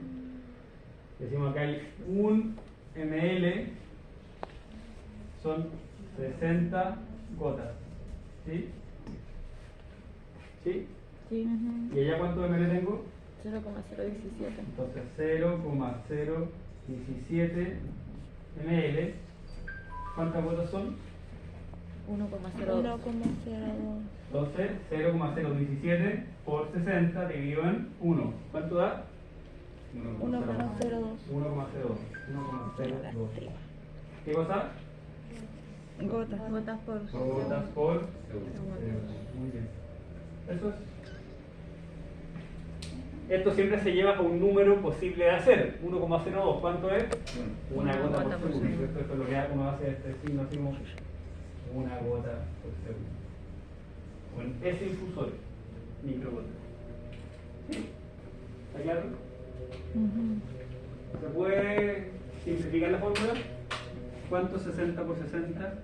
Decimos que hay 1 ml son 60 gotas. ¿Sí? ¿Sí? Sí. ¿Y allá cuánto ml tengo? 0,017. Entonces 0,017 ml. ¿Cuántas gotas son? 1,02. 1,02. Entonces 0,017 por 60 dividido en 1. ¿Cuánto da? 1,02. 1,02. ¿Qué cosa? Gotas. Gotas por Gotas por segundo. Muy bien. Eso es. Esto siempre se lleva a un número posible de hacer. 1,02. ¿Cuánto es? Una gota por segundo. Esto es lo que uno hace este signo, decimos una gota por segundo. Con ese infusor, microgota. ¿Sí? ¿Está claro? ¿Se puede simplificar la fórmula? ¿Cuánto es 60 por 60?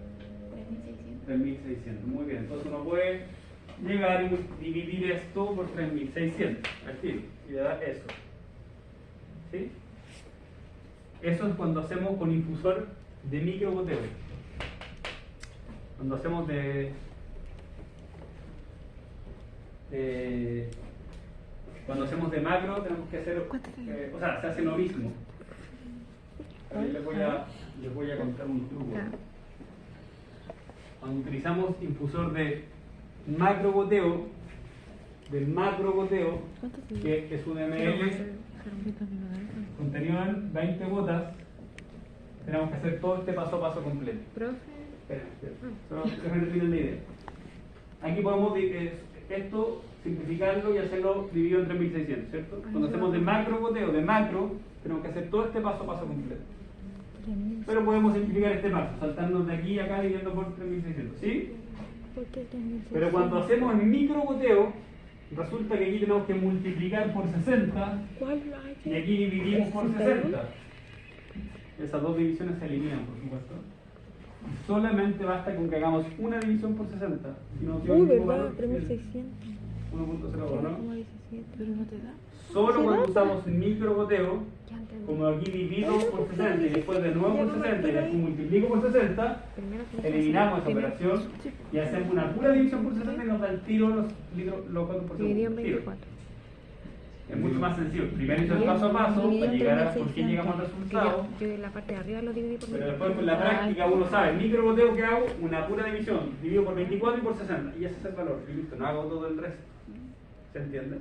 3600. 3600. Muy bien. Entonces uno puede llegar y dividir esto por 3600. Al tiro. Y le da eso. ¿Sí? Eso es cuando hacemos con infusor de microgoteo. Cuando hacemos cuando hacemos de macro tenemos que hacer, o sea, se hace lo mismo. Ahí les voy a contar un truco. Cuando utilizamos infusor de macrogoteo, que es un ml contenido en 20 gotas, tenemos que hacer todo este paso a paso completo. Profe, Espera. Solo déjame terminar la idea. Aquí podemos esto simplificarlo y hacerlo dividido en 3600, ¿cierto? Cuando hacemos de macrogoteo, tenemos que hacer todo este paso a paso completo. Pero podemos simplificar este paso, saltarnos de aquí a acá dividiendo por 3600, ¿sí? ¿Por qué 3600? Pero cuando hacemos el microgoteo, resulta que aquí tenemos que multiplicar por 60 ¿Cuál y aquí dividimos por 60. Esas dos divisiones se eliminan, por supuesto. Solamente basta con que hagamos una división por 60. Si no tiene Uy, ningún ¿verdad? valor, 3600. 1.01, ¿no? 1,17. Pero no te da. Solo cuando usamos microgoteo, ya entendí. como aquí divido por 60 y después de nuevo por 60 y después multiplico por 60, Primero que eliminamos esa operación y hacemos una pura división por 60 y nos da el tiro los votos por dividido en segundo. Tiro. 24. Es mucho más sencillo. Primero hizo el paso a paso para llegar a por qué llegamos al Que resultado. yo en la parte de arriba lo dividí por Pero después con la práctica uno sabe, el microgoteo que hago, una pura división, divido por 24 y por 60, y ese es el valor, y listo, no hago todo el resto. ¿Se entiende?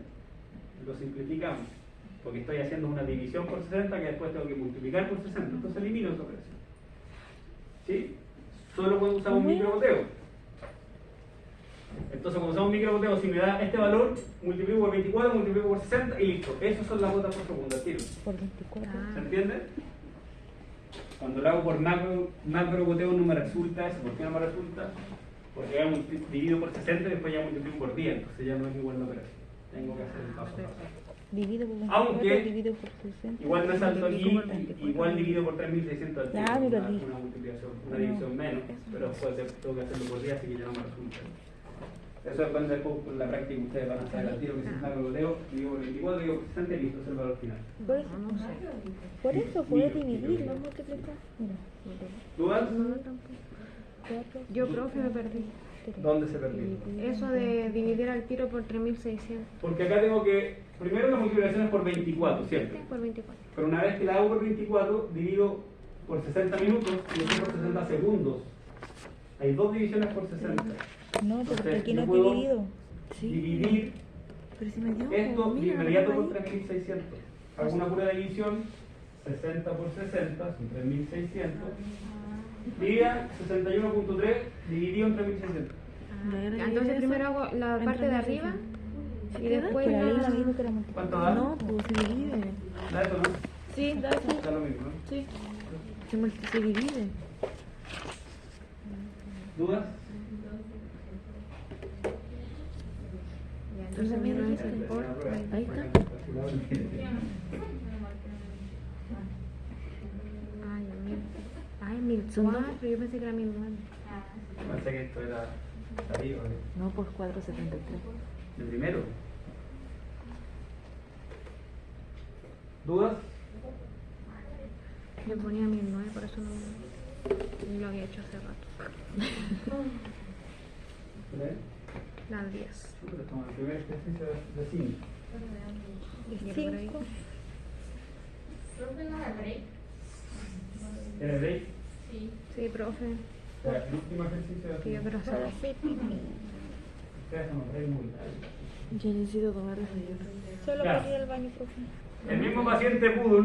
Lo simplificamos, porque estoy haciendo una división por 60 que después tengo que multiplicar por 60, entonces elimino esa operación. ¿Sí? Solo cuando usamos microgoteo. Entonces cuando usamos microgoteo, si me da este valor, multiplico por 24, multiplico por 60 y listo. Esas son las gotas por segundo, al tiro. Por 24. ¿Se entiende? Cuando lo hago por macrogoteo no me resulta eso. ¿Por qué no me resulta? Porque ya dividido por 60 y después ya multiplico por 10. Entonces ya no es igual la operación. Tengo que hacer el paso a paso. Divido por 24, Aunque divido por 60. igual me salto divido aquí, por 24. igual divido por 3600 al tiro, Ya, me una perdí. multiplicación, una división menos, pero después tengo que hacerlo por día, así que ya no me resulta. Eso depende después con la práctica, ustedes van a saber al tiro que si saco lo leo, digo por 24, digo por 60 y listo, es el valor final. Por eso, No sé. por eso puedes dividir, no multiplicar. Mira, ¿Dudas? No, tampoco. 4. Yo, profe, me perdí. ¿Dónde se perdió? Eso de dividir al tiro por 3600. Porque acá tengo que, primero la multiplicación es por 24, siempre. Por 24. Pero una vez que la hago por 24, divido por 60 minutos y después por 60 segundos. Hay dos divisiones por 60. No, porque Entonces, aquí yo no es puedo dividido. dividir Pero si me dio. esto de mira, inmediato lo por tengo ahí. 3600. Hago una pura división, 60 por 60 son 3600. Divida 61.3 dividido en 3600. Entonces primero hago la parte de arriba y después Pero ahí la... me dijo que era multiplicar. ¿Cuánto da? No, pues se divide. Da eso, ¿no? Sí, da eso. Da lo mismo, ¿no? Sí. Se divide. ¿Dudas? Ya, entonces mi no es por... Ahí está. Ay, 1000. Ay, 1004, yo pensé que era 1009. Pensé que esto era arriba, No, pues 473. el primero. ¿Dudas? Yo ponía 1009, por eso no lo había hecho hace rato. ¿Ves? Las 10. Toma el primer ejercicio de 5. Y por ahí. ¿Tienes break? Sí, profe, Ya, el último ejercicio de que yo quiero Para hacer. hacer pipí. Ustedes son break muy largos. Yo necesito tomar desayuno. Solo Ya. para ir al baño, profe. El mismo paciente pudo